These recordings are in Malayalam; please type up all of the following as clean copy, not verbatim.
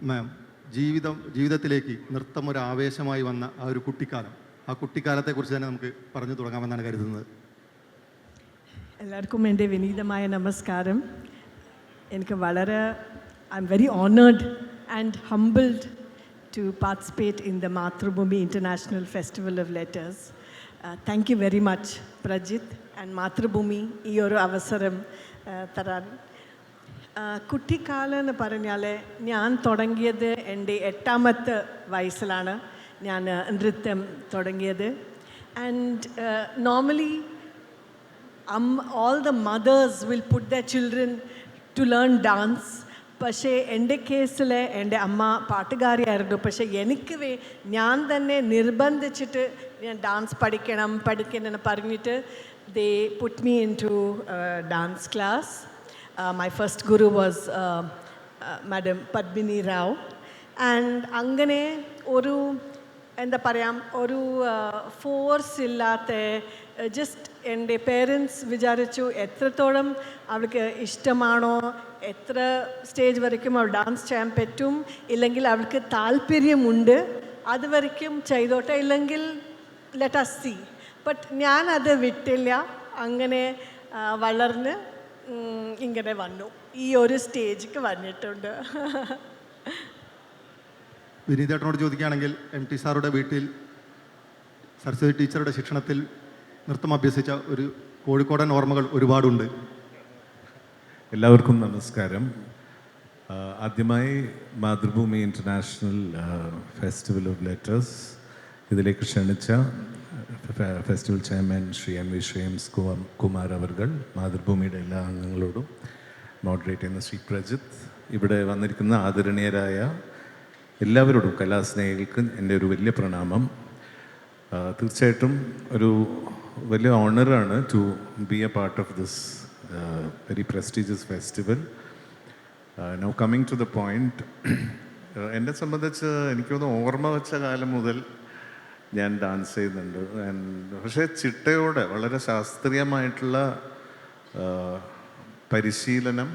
മാം, ജീവിതത്തിലേക്ക് നൃത്തം ഒരു ആവേശമായി വന്ന ആ ഒരു കുട്ടിക്കാലം, ആ കുട്ടിക്കാലത്തെക്കുറിച്ച് തന്നെ നമുക്ക് പറഞ്ഞു തുടങ്ങാമെന്നാണ് കരുതുന്നത്. എല്ലാവർക്കും എൻ്റെ വിനീതമായ നമസ്കാരം. എനിക്ക് വളരെ I'm very honoured and humbled to participate in the Mathrubhumi international festival of letters. Thank you very much Prajith and Mathrubhumi ഈ ഒരു അവസരം തരാൻ. കുട്ടിക്കാലം എന്ന് പറഞ്ഞാൽ ഞാൻ തുടങ്ങിയത് എൻ്റെ 8ാമത്തെ വയസ്സിലാണ് ഞാൻ നൃത്തം തുടങ്ങിയത്. And normally all the mothers will put their children to learn dance. പക്ഷേ എൻ്റെ കേസിൽ എൻ്റെ അമ്മ പാട്ടുകാരിയായിരുന്നു. പക്ഷേ എനിക്ക് ഞാൻ തന്നെ നിർബന്ധിച്ചിട്ട് ഞാൻ ഡാൻസ് പഠിക്കണം പറഞ്ഞിട്ട് they put me into dance class. My first guru was Madam Padmini Rao. And അങ്ങനെ ഒരു എന്താ പറയാം, ഒരു ഫോഴ്സ് ഇല്ലാത്ത ജസ്റ്റ് എൻ്റെ പേരൻസ് വിചാരിച്ചു എത്രത്തോളം അവൾക്ക് ഇഷ്ടമാണോ, എത്ര സ്റ്റേജ് വരയ്ക്കും അവൾ ഡാൻസ് ചെയ്യാൻ പറ്റും, ഇല്ലെങ്കിൽ അവൾക്ക് താല്പര്യമുണ്ട് അതുവരയ്ക്കും ചെയ്തോട്ടെ, ഇല്ലെങ്കിൽ ലെറ്റ് us see. ബട്ട് ഞാനത് വിട്ടില്ല. അങ്ങനെ വളർന്ന് ഇങ്ങനെ വന്നു, ഈ ഒരു സ്റ്റേജിക്ക് വന്നിട്ടുണ്ട്. വിനീതേട്ടനോട് ചോദിക്കുകയാണെങ്കിൽ MT സാറുടെ വീട്ടിൽ സരസ്വതി ടീച്ചറുടെ ശിക്ഷണത്തിൽ നൃത്തം അഭ്യസിച്ച ഒരു കോഴിക്കോടൻ ഓർമ്മകൾ ഒരുപാടുണ്ട്. എല്ലാവർക്കും നമസ്കാരം. ആദ്യമായി Mathrubhumi international festival of letters ഇതിലേക്ക് ക്ഷണിച്ച festival chairman Shri MV Shreyams Kumar അവർകൾ, മാതൃഭൂമിയുടെ എല്ലാ അംഗങ്ങളോടും, മോഡറേറ്റ് ചെയ്യുന്ന ശ്രീ പ്രജിത്ത്, ഇവിടെ വന്നിരിക്കുന്ന ആദരണീയരായ എല്ലാവരോടും കലാസ്നേഹികൾക്ക് എൻ്റെ ഒരു വലിയ പ്രണാമം. തീർച്ചയായിട്ടും ഒരു വലിയ ഓണറാണ് to be a part of this very prestigious festival. Now coming to the point, എന്നെ സംബന്ധിച്ച് എനിക്കൊന്ന് ഓർമ്മ വെച്ച കാലം മുതൽ ഞാൻ ഡാൻസ് ചെയ്യുന്നുണ്ട്. പക്ഷേ ചിട്ടയോടെ വളരെ ശാസ്ത്രീയമായിട്ടുള്ള പരിശീലനം,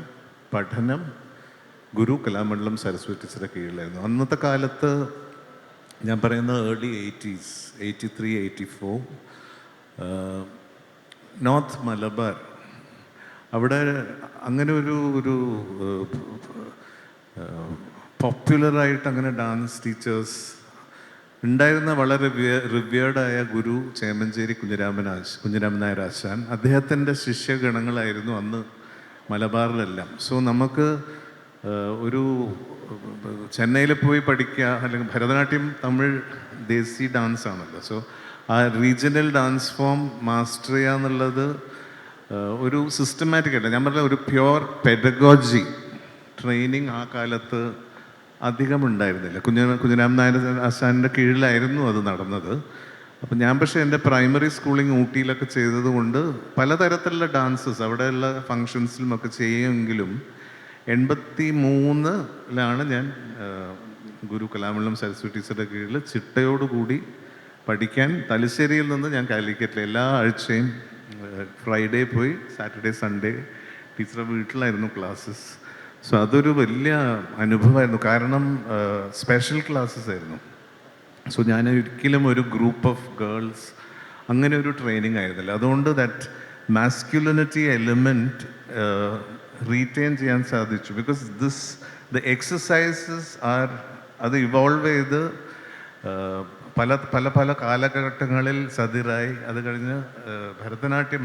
പഠനം ഗുരു കലാമണ്ഡലം സരസ്വതി ടീച്ചറുടെ കീഴിലായിരുന്നു. അന്നത്തെ കാലത്ത് ഞാൻ പറയുന്ന ഏർലി 80s, 83, 84, നോർത്ത് മലബാർ, അവിടെ അങ്ങനെ ഒരു പോപ്പുലറായിട്ട് അങ്ങനെ ഡാൻസ് ടീച്ചേഴ്സ് ഉണ്ടായിരുന്ന വളരെ റിവ്യേർഡായ ഗുരു ചേമഞ്ചേരി കുഞ്ഞിരാമൻ നായർ ആശാൻ, അദ്ദേഹത്തിൻ്റെ ശിഷ്യഗണങ്ങളായിരുന്നു അന്ന് മലബാറിലെല്ലാം. സോ നമുക്ക് ഒരു ചെന്നൈയിൽ പോയി പഠിക്കുക, അല്ലെങ്കിൽ ഭരതനാട്യം തമിഴ് ദേശി ഡാൻസ് ആണല്ലോ. സോ ആ റീജിയണൽ ഡാൻസ് ഫോം മാസ്റ്റർ ചെയ്യുക എന്നുള്ളത് ഒരു സിസ്റ്റമാറ്റിക് അല്ല, ഞാൻ പറഞ്ഞ ഒരു പ്യുവർ പെഡഗോജി ട്രെയിനിങ് ആ കാലത്ത് അധികം ഉണ്ടായിരുന്നില്ല. കുഞ്ഞിരാമൻ നായർ ആശാൻ്റെ കീഴിലായിരുന്നു അത് നടന്നത്. അപ്പം ഞാൻ പക്ഷേ എൻ്റെ പ്രൈമറി സ്കൂളിങ് ഊട്ടിയിലൊക്കെ ചെയ്തത് കൊണ്ട് പലതരത്തിലുള്ള ഡാൻസസ് അവിടെയുള്ള ഫങ്ഷൻസിലുമൊക്കെ ചെയ്യുമെങ്കിലും 83 ഞാൻ ഗുരു കലാമണ്ഡലം സരസ്വതി ടീച്ചറുടെ കീഴിൽ ചിട്ടയോടുകൂടി പഠിക്കാൻ തലശ്ശേരിയിൽ നിന്ന് ഞാൻ കാലിക്കറ്റിൽ എല്ലാ ആഴ്ചയും ഫ്രൈഡേ പോയി സാറ്റർഡേ സൺഡേ ടീച്ചറുടെ വീട്ടിലായിരുന്നു ക്ലാസ്സസ്. സോ അതൊരു വലിയ അനുഭവമായിരുന്നു, കാരണം സ്പെഷ്യൽ ക്ലാസ്സസ് ആയിരുന്നു. സോ ഞാൻ ഒരിക്കലും ഒരു ഗ്രൂപ്പ് ഓഫ് ഗേൾസ് അങ്ങനെ ഒരു ട്രെയിനിങ് ആയിരുന്നില്ല. അതുകൊണ്ട് ദാറ്റ് മാസ്ക്യുലിനിറ്റി എലിമെൻറ്റ് റീറ്റെയിൻ ചെയ്യാൻ സാധിച്ചു. ബിക്കോസ് ദ എക്സസൈസസ് അത് ഇവോൾവ് ചെയ്ത് പല പല പല കാലഘട്ടങ്ങളിൽ സതിറായി, അത് കഴിഞ്ഞ് ഭരതനാട്യം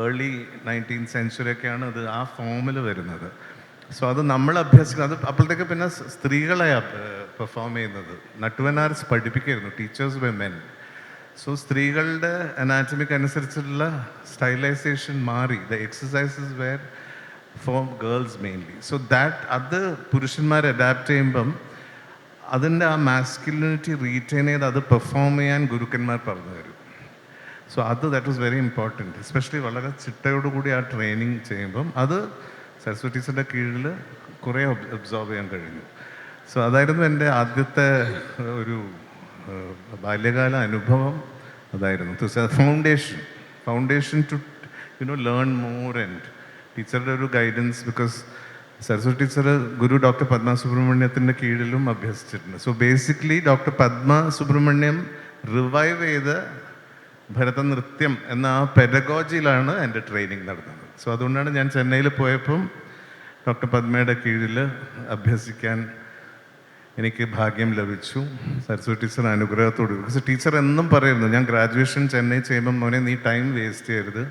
ഏർലി 19th century ഒക്കെയാണ് അത് ആ ഫോമിൽ വരുന്നത്. സോ അത് നമ്മൾ അഭ്യസിക്കുന്നത്, അത് അപ്പോഴത്തേക്ക് പിന്നെ സ്ത്രീകളെയാണ് പെർഫോം ചെയ്യുന്നത്. നട്ടുവനാർസ് പഠിപ്പിക്കായിരുന്നു, ടീച്ചേഴ്സ് വെ മെൻ. സോ സ്ത്രീകളുടെ അനാറ്റമിക് അനുസരിച്ചുള്ള സ്റ്റൈലൈസേഷൻ മാറി. The exercises were for girls mainly. So അത് പുരുഷന്മാർ അഡാപ്റ്റ് ചെയ്യുമ്പം അതിൻ്റെ ആ മാസ്കുലിനിറ്റി റീറ്റെയിൻ ചെയ്ത് അത് പെർഫോം ചെയ്യാൻ ഗുരുക്കന്മാർ പറഞ്ഞു തരും. So that was very important. Especially വളരെ ചിട്ടയോടുകൂടി ആ ട്രെയിനിങ് ചെയ്യുമ്പം അത് സരസ്വതി ടീച്ചറിൻ്റെ കീഴിൽ കുറേ ഒബ്സർവ് ചെയ്യാൻ കഴിഞ്ഞു. സോ അതായിരുന്നു എൻ്റെ ആദ്യത്തെ ഒരു ബാല്യകാല അനുഭവം. അതായിരുന്നു foundation to learn more. And ടീച്ചറുടെ ഒരു guidance, because Saraswathi teacher guru doctor Padma സുബ്രഹ്മണ്യത്തിൻ്റെ കീഴിലും അഭ്യസിച്ചിട്ടുണ്ട്. So basically doctor Padma Subrahmanyam revive ചെയ്ത ഭരതനൃത്യം എന്ന ആ പെഡഗോജിയിലാണ് എൻ്റെ ട്രെയിനിങ് നടന്നത്. സോ അതുകൊണ്ടാണ് ഞാൻ ചെന്നൈയിൽ പോയപ്പം ഡോക്ടർ പത്മയുടെ കീഴിൽ അഭ്യസിക്കാൻ എനിക്ക് ഭാഗ്യം ലഭിച്ചു. സരസ്വതി ടീച്ചർ അനുഗ്രഹത്തോട്. ബിക്കോസ് ടീച്ചർ എന്നും പറയുന്നു, ഞാൻ ഗ്രാജുവേഷൻ ചെന്നൈ ചെയ്യുമ്പം മോനെ നീ ടൈം വേസ്റ്റ് ചെയ്യരുത്,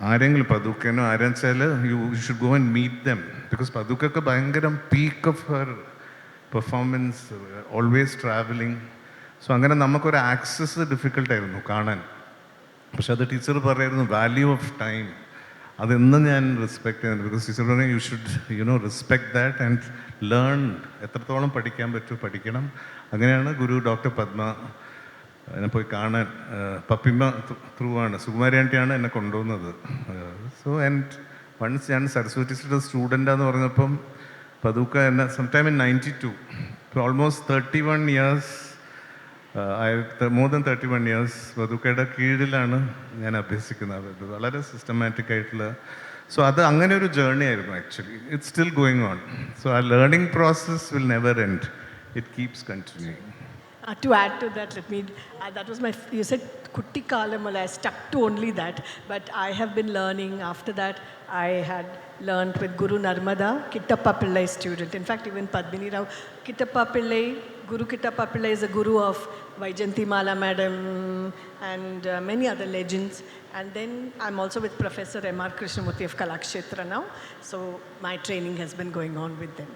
ആരെങ്കിലും പതുക്കനോ ആരെന്ന് വെച്ചാൽ you should go and meet them. Because പതുക്കൊക്കെ ഭയങ്കര peak of her performance, always travelling. So അങ്ങനെ നമുക്കൊരു ആക്സസ് ഡിഫിക്കൽട്ടായിരുന്നു കാണാൻ. പക്ഷെ അത് ടീച്ചർ പറയായിരുന്നു വാല്യൂ ഓഫ് ടൈം. അതെന്നും ഞാൻ റെസ്പെക്ട് ചെയ്യുന്നുണ്ട്. ബിക്കോസ് ടീച്ചർ പറഞ്ഞു you should respect that and learn. എത്രത്തോളം പഠിക്കാൻ പറ്റുമോ പഠിക്കണം. അങ്ങനെയാണ് ഗുരു ഡോക്ടർ പത്മ എന്നെ പോയി കാണാൻ പപ്പിമ്മ ത്രൂ ആണ്, സുകുമാരി ആൻറ്റിയാണ് എന്നെ കൊണ്ടുപോകുന്നത്. സോ ആൻഡ് വൺസ് ഞാൻ സരസ്വതി ടീച്ചറുടെ സ്റ്റുഡൻ്റാന്ന് പറഞ്ഞപ്പം പതുക്കെ എന്നെ sometime in 92, almost 31 years, more than 31 years പതുക്കയുടെ കീഴിലാണ് ഞാൻ അഭ്യസിക്കുന്നത്. വളരെ സിസ്റ്റമാറ്റിക് ആയിട്ടുള്ള. സോ അത് അങ്ങനെ ഒരു ജേർണി ആയിരുന്നു actually. It's still going on. So ആ learning process will never end. It keeps continuing. To add to that, let me, that was my, you said Kutti Kalamala, I stuck to only that, but I have been learning. After that, I had learned with Guru Narmada, Kittappa Pillai student. In fact, even Padmini Rao, Kittappa Pillai, Guru Kittappa Pillai is a guru of Vaijanti Mala Madam and many other legends. And then I'm also with Professor M.R. Krishnamurthy of Kalakshetra now. So my training has been going on with them.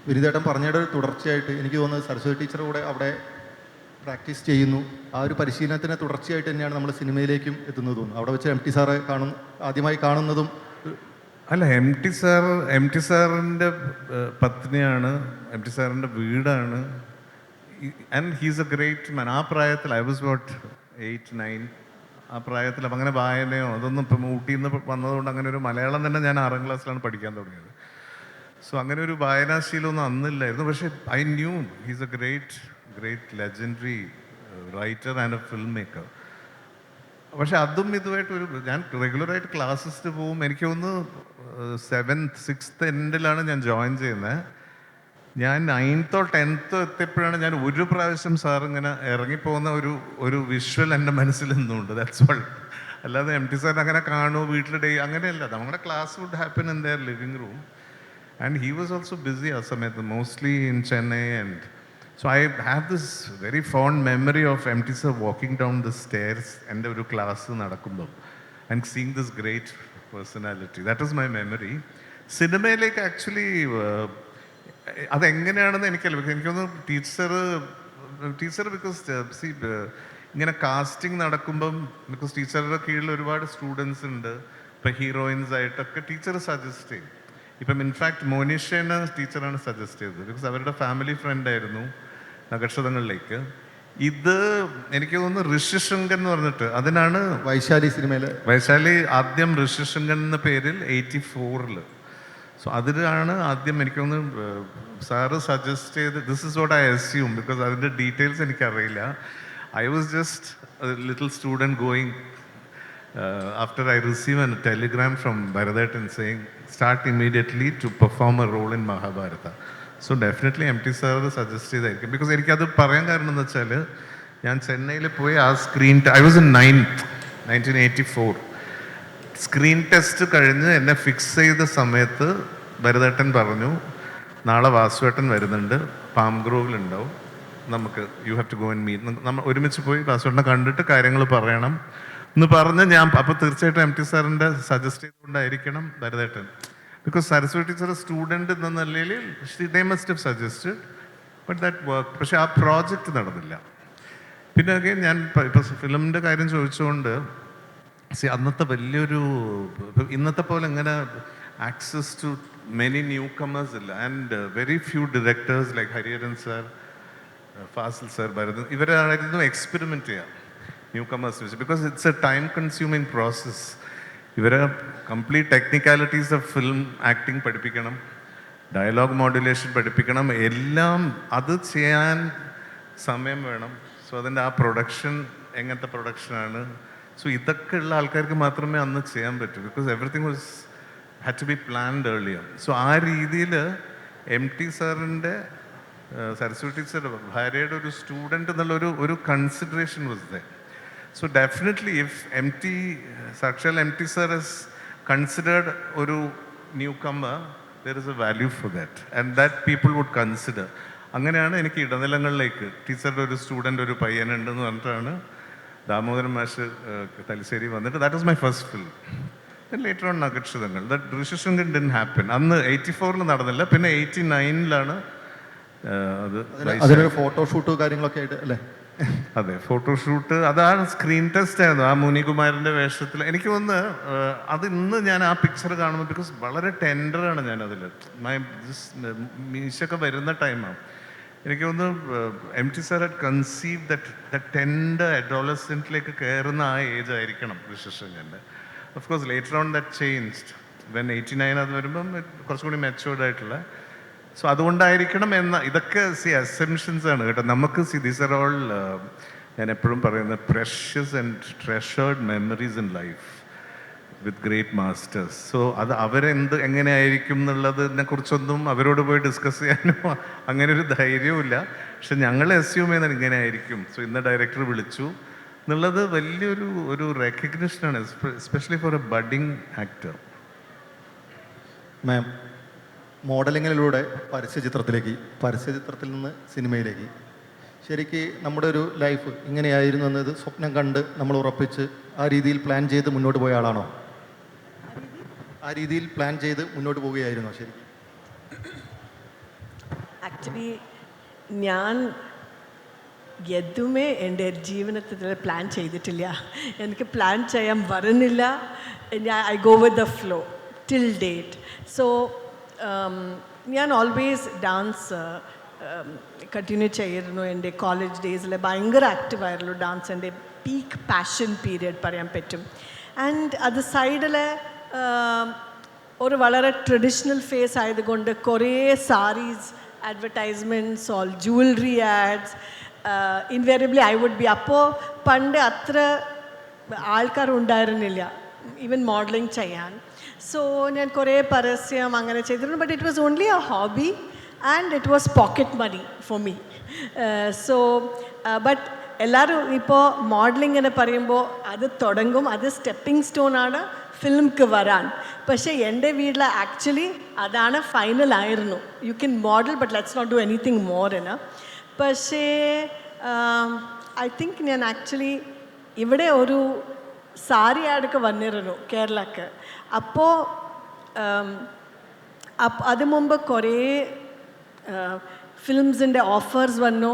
വിനിതേട്ടൻ പറഞ്ഞയുടെ തുടർച്ചയായിട്ട് എനിക്ക് തോന്നുന്നത് സരസ്വതി ടീച്ചർ കൂടെ അവിടെ പ്രാക്ടീസ് ചെയ്യുന്നു. ആ ഒരു പരിശീലനത്തിന് തുടർച്ചയായിട്ട് തന്നെയാണ് നമ്മൾ സിനിമയിലേക്കും എത്തുന്നത് തോന്നുന്നു. അവിടെ വെച്ച് MT സാറെ ആദ്യമായി കാണുന്നതും അല്ല, MT സാറിൻ്റെ പത്നിയാണ്, MT സാറിൻ്റെ വീടാണ്. ആൻഡ് ഹീസ് എ ഗ്രേറ്റ് മാൻ. ആ പ്രായത്തിൽ ഐ വാസ് വാട്ട് 8, 9, ആ പ്രായത്തിൽ അപ്പം അങ്ങനെ വായനയോ അതൊന്നും ഇപ്പം ഊട്ടിയിൽ നിന്ന് വന്നതുകൊണ്ട് അങ്ങനെ ഒരു മലയാളം തന്നെ ഞാൻ 6ാം ക്ലാസ്സിലാണ് പഠിക്കാൻ തുടങ്ങിയത്. സോ അങ്ങനെ ഒരു വായനാശീലമൊന്നും അന്നില്ലായിരുന്നു. പക്ഷേ I new he's A great legendary writer and A film maker. പക്ഷെ അതും ഇതുമായിട്ടൊരു ഞാൻ റെഗുലറായിട്ട് ക്ലാസ്സിന് പോവും. എനിക്ക് ഒന്ന് 7th 6th എൻഡിലാണ് ഞാൻ ജോയിൻ ചെയ്യുന്നത്. ഞാൻ 9th or 10th എത്തിയപ്പോഴാണ് ഞാൻ ഒരു പ്രാവശ്യം സാർ ഇങ്ങനെ ഇറങ്ങിപ്പോകുന്ന ഒരു വിഷ്വൽ എൻ്റെ മനസ്സിൽ നിന്നുണ്ട്. That's all. അല്ലാതെ MT സാറിന് അങ്ങനെ കാണുമോ വീട്ടിൽ അങ്ങനെയല്ല. നമ്മുടെ class would happen in their living room. And he was also busy Asamet, mostly in Chennai. And so I have this very fond memory of MT sir walking down the stairs and a class nadakumbam and seeing this great personality. That is my memory. Cinema like actually അത് എങ്ങനെയാണെന്ന് എനിക്കല്ല. എനിക്കൊന്ന് ടീച്ചർ ബിക്കോസ് സി ഇങ്ങനെ കാസ്റ്റിംഗ് നടക്കുമ്പം ബിക്കോസ് ടീച്ചറുടെ കീഴിൽ ഒരുപാട് സ്റ്റുഡൻസ് ഉണ്ട്. ഇപ്പം ഹീറോയിൻസ് ആയിട്ടൊക്കെ ടീച്ചർ സജസ്റ്റ് ചെയ്യും. ഇപ്പം ഇൻഫാക്ട് മോനിഷേനെ ടീച്ചറാണ് സജസ്റ്റ് ചെയ്തത്. ബിക്കോസ് അവരുടെ ഫാമിലി ഫ്രണ്ട് ആയിരുന്നു നക്ഷത്രങ്ങളിലേക്ക്. ഇത് എനിക്ക് തോന്നുന്നു ഋഷ്യശൃംഗൻ എന്ന് പറഞ്ഞിട്ട് അതിനാണ് വൈശാലി ആദ്യം ഋഷ്യശൃംഗൻ എന്ന പേരിൽ 84. സോ അതിലാണ് ആദ്യം എനിക്ക് തോന്നുന്നു സാറ് സജസ്റ്റ് ചെയ്ത്. This is what I assume because അതിൻ്റെ ഡീറ്റെയിൽസ് എനിക്കറിയില്ല. I was just little student going after I received a telegram from Bharathan saying start immediately to perform a role in Mahabharata. So definitely MT sir suggest ചെയ്തായിരിക്കും. ബിക്കോസ് എനിക്കത് പറയാൻ കാരണം എന്ന് വെച്ചാൽ ഞാൻ ചെന്നൈയിൽ പോയി ആ I was in 9th 1984. Screen test കഴിഞ്ഞ് എന്നെ ഫിക്സ് ചെയ്ത സമയത്ത് ഭരതേട്ടൻ പറഞ്ഞു നാളെ വാസുവേട്ടൻ വരുന്നുണ്ട്, പാം ഗ്രോവിലുണ്ടാവും, നമുക്ക് you have to go and meet. നമ്മൾ ഒരുമിച്ച് പോയി വാസുവേട്ടനെ കണ്ടിട്ട് കാര്യങ്ങൾ പറയണം എന്ന് പറഞ്ഞ് ഞാൻ അപ്പോൾ തീർച്ചയായിട്ടും MT സാറിൻ്റെ സജസ്റ്റ് ചെയ്തുകൊണ്ടായിരിക്കണം ഭരതേട്ടൻ. ബിക്കോസ് സരസ്വതി ടീച്ചർ സ്റ്റുഡൻറ്റ് എന്ന നിലയിൽ they must have suggested but that work. പക്ഷേ ആ പ്രോജക്റ്റ് നടന്നില്ല. പിന്നെ അഗൈൻ ഞാൻ ഇപ്പോൾ ഫിലിമിൻ്റെ കാര്യം ചോദിച്ചുകൊണ്ട് അന്നത്തെ വലിയൊരു ഇന്നത്തെ പോലെ എങ്ങനെ access to many new comers ഇല്ല. And very few directors like Hariharan sir, Fazil sir, Bharathan ഇവരായിരുന്നു എക്സ്പെരിമെൻറ്റ് ചെയ്യാം ന്യൂ കമേഴ്സ് വെച്ച്. Because it's a time consuming process. ഇവരെ complete technicalities of film acting പഠിപ്പിക്കണം, ഡയലോഗ് മോഡുലേഷൻ പഠിപ്പിക്കണം, എല്ലാം അത് ചെയ്യാൻ സമയം വേണം. സോ അതിൻ്റെ ആ പ്രൊഡക്ഷൻ എങ്ങനത്തെ പ്രൊഡക്ഷനാണ്. സോ ഇതൊക്കെ ഉള്ള ആൾക്കാർക്ക് മാത്രമേ അന്ന് ചെയ്യാൻ പറ്റൂ. Because everything was had to be planned earlier. So ആ രീതിയിൽ MT സാറിൻ്റെ സരസ്വതി ടീച്ചറുടെ ഭാര്യയുടെ ഒരു സ്റ്റുഡൻറ്റ് എന്നുള്ള ഒരു consideration was there. So definitely if Sakshal MT sir is considered ഒരു newcomer, there is a value for that and that people would consider. അങ്ങനെയാണ് എനിക്ക് ഇടനിലങ്ങളിലേക്ക് ടീച്ചറുടെ ഒരു സ്റ്റുഡൻ്റ് ഒരു പയ്യനുണ്ടെന്ന് പറഞ്ഞിട്ടാണ് ദാമോദരൻ മാഷ് തലശ്ശേരി വന്നിട്ട് that was my first film. Later on Nakhakshathangal that Rishyasringan didn't happen. അന്ന് 84 നടന്നില്ല, പിന്നെ 89 അത് അതിനൊരു ഫോട്ടോഷൂട്ട് കാര്യങ്ങളൊക്കെ ആയിട്ട് അല്ലേ? അതെ, ഫോട്ടോഷൂട്ട് അതാണ് സ്ക്രീൻ ടെസ്റ്റ് ആയിരുന്നു ആ മുനികുമാരൻ്റെ വേഷത്തിൽ. എനിക്ക് തോന്നുന്നു അത് ഇന്ന് ഞാൻ ആ പിക്ചർ കാണുമ്പോൾ, ബിക്കോസ് വളരെ ടെൻഡറാണ് ഞാൻ അതിൽ, മീശൊക്കെ വരുന്ന ടൈമാണ്. എനിക്ക് തോന്നുന്നു MT sir had conceive the tender അഡോളസെൻറ്റിലേക്ക് കയറുന്ന ആ ഏജ് ആയിരിക്കണം ഋഷിശൃംഗൻ്റെ. Of course later on that changed when 89 അത് വരുമ്പം കുറച്ചുകൂടി മെച്ചുവേർഡ് ആയിട്ടുള്ള. സോ അതുകൊണ്ടായിരിക്കണം ഇതൊക്കെ അസംഷൻസ് ആണ് കേട്ടോ. നമുക്ക് ദീസ് ആർ ഓൾ ഞാൻ എപ്പോഴും പറയുന്നത് precious and treasured memories in life with great masters. So അത് എങ്ങനെയായിരിക്കും എന്നുള്ളതിനെ കുറിച്ചൊന്നും അവരോട് പോയി ഡിസ്കസ് ചെയ്യാനോ അങ്ങനെ ഒരു ധൈര്യവുമില്ല. പക്ഷെ ഞങ്ങൾ അസ്യൂം ചെയ്യുന്നത് ഇങ്ങനെ ആയിരിക്കും. സോ ഇന്ന് ഡയറക്ടർ വിളിച്ചു എന്നുള്ളത് വലിയൊരു റെക്കഗ്നിഷനാണ്, especially for a budding actor. Ma'am, മോഡലിങ്ങിലൂടെ പരസ്യചിത്രത്തിൽ നിന്ന് സിനിമയിലേക്ക്, ശരിക്ക് നമ്മുടെ ഒരു ലൈഫ് ഇങ്ങനെയായിരുന്നു എന്നത് സ്വപ്നം കണ്ട് നമ്മൾ ഉറപ്പിച്ച് ആ രീതിയിൽ പ്ലാൻ ചെയ്ത് മുന്നോട്ട് പോയ ആളാണോ? ആ രീതിയിൽ പ്ലാൻ ചെയ്ത് മുന്നോട്ട് പോവുകയായിരുന്നോ ശരിക്കും? ആക്ച്വലി ഞാൻ എതുമേ എൻ്റെ ജീവിതത്തിൽ പ്ലാൻ ചെയ്തിട്ടില്ല. എനിക്ക് പ്ലാൻ ചെയ്യാൻ വരുന്നില്ല. I go with the flow till date. So ഞാൻ ഓൾവേസ് ഡാൻസ് കണ്ടിന്യൂ ചെയ്യായിരുന്നു. എൻ്റെ കോളേജ് ഡേയ്സിൽ ഭയങ്കര ആക്റ്റീവായിരുന്നു. ഡാൻസ് എൻ്റെ പീക്ക് പാഷൻ പീരിയഡ് പറയാൻ പറ്റും. ആൻഡ് അത് സൈഡിൽ ഒരു വളരെ ട്രഡീഷണൽ ഫേസ് ആയതുകൊണ്ട് കുറേ saris advertisements all jewellery ads invariably I would be. അപ്പോൾ പണ്ട് അത്ര ആൾക്കാരുണ്ടായിരുന്നില്ല ഈവൻ മോഡലിംഗ് ചെയ്യാൻ. സോ ഞാൻ കുറേ പരസ്യം അങ്ങനെ ചെയ്തിരുന്നു. But it was only a hobby and it was pocket money for me. So but എല്ലാവരും ഇപ്പോൾ മോഡലിംഗ് എന്ന് പറയുമ്പോൾ അത് തുടങ്ങും, അത് സ്റ്റെപ്പിംഗ് സ്റ്റോണാണ് ഫിലിംക്ക് വരാൻ. പക്ഷേ എൻ്റെ വീട്ടിൽ ആക്ച്വലി അതാണ് ഫൈനലായിരുന്നു. You can model but let's not do anything more എന്ന്. പക്ഷേ ഐ തിങ്ക് ഞാൻ ആക്ച്വലി ഇവിടെ ഒരു സാരി ആഡൊക്കെ വന്നിരുന്നു കേരളക്ക്. അപ്പോൾ അത് മുമ്പ് കുറേ ഫിലിംസിൻ്റെ ഓഫേഴ്സ് വന്നു.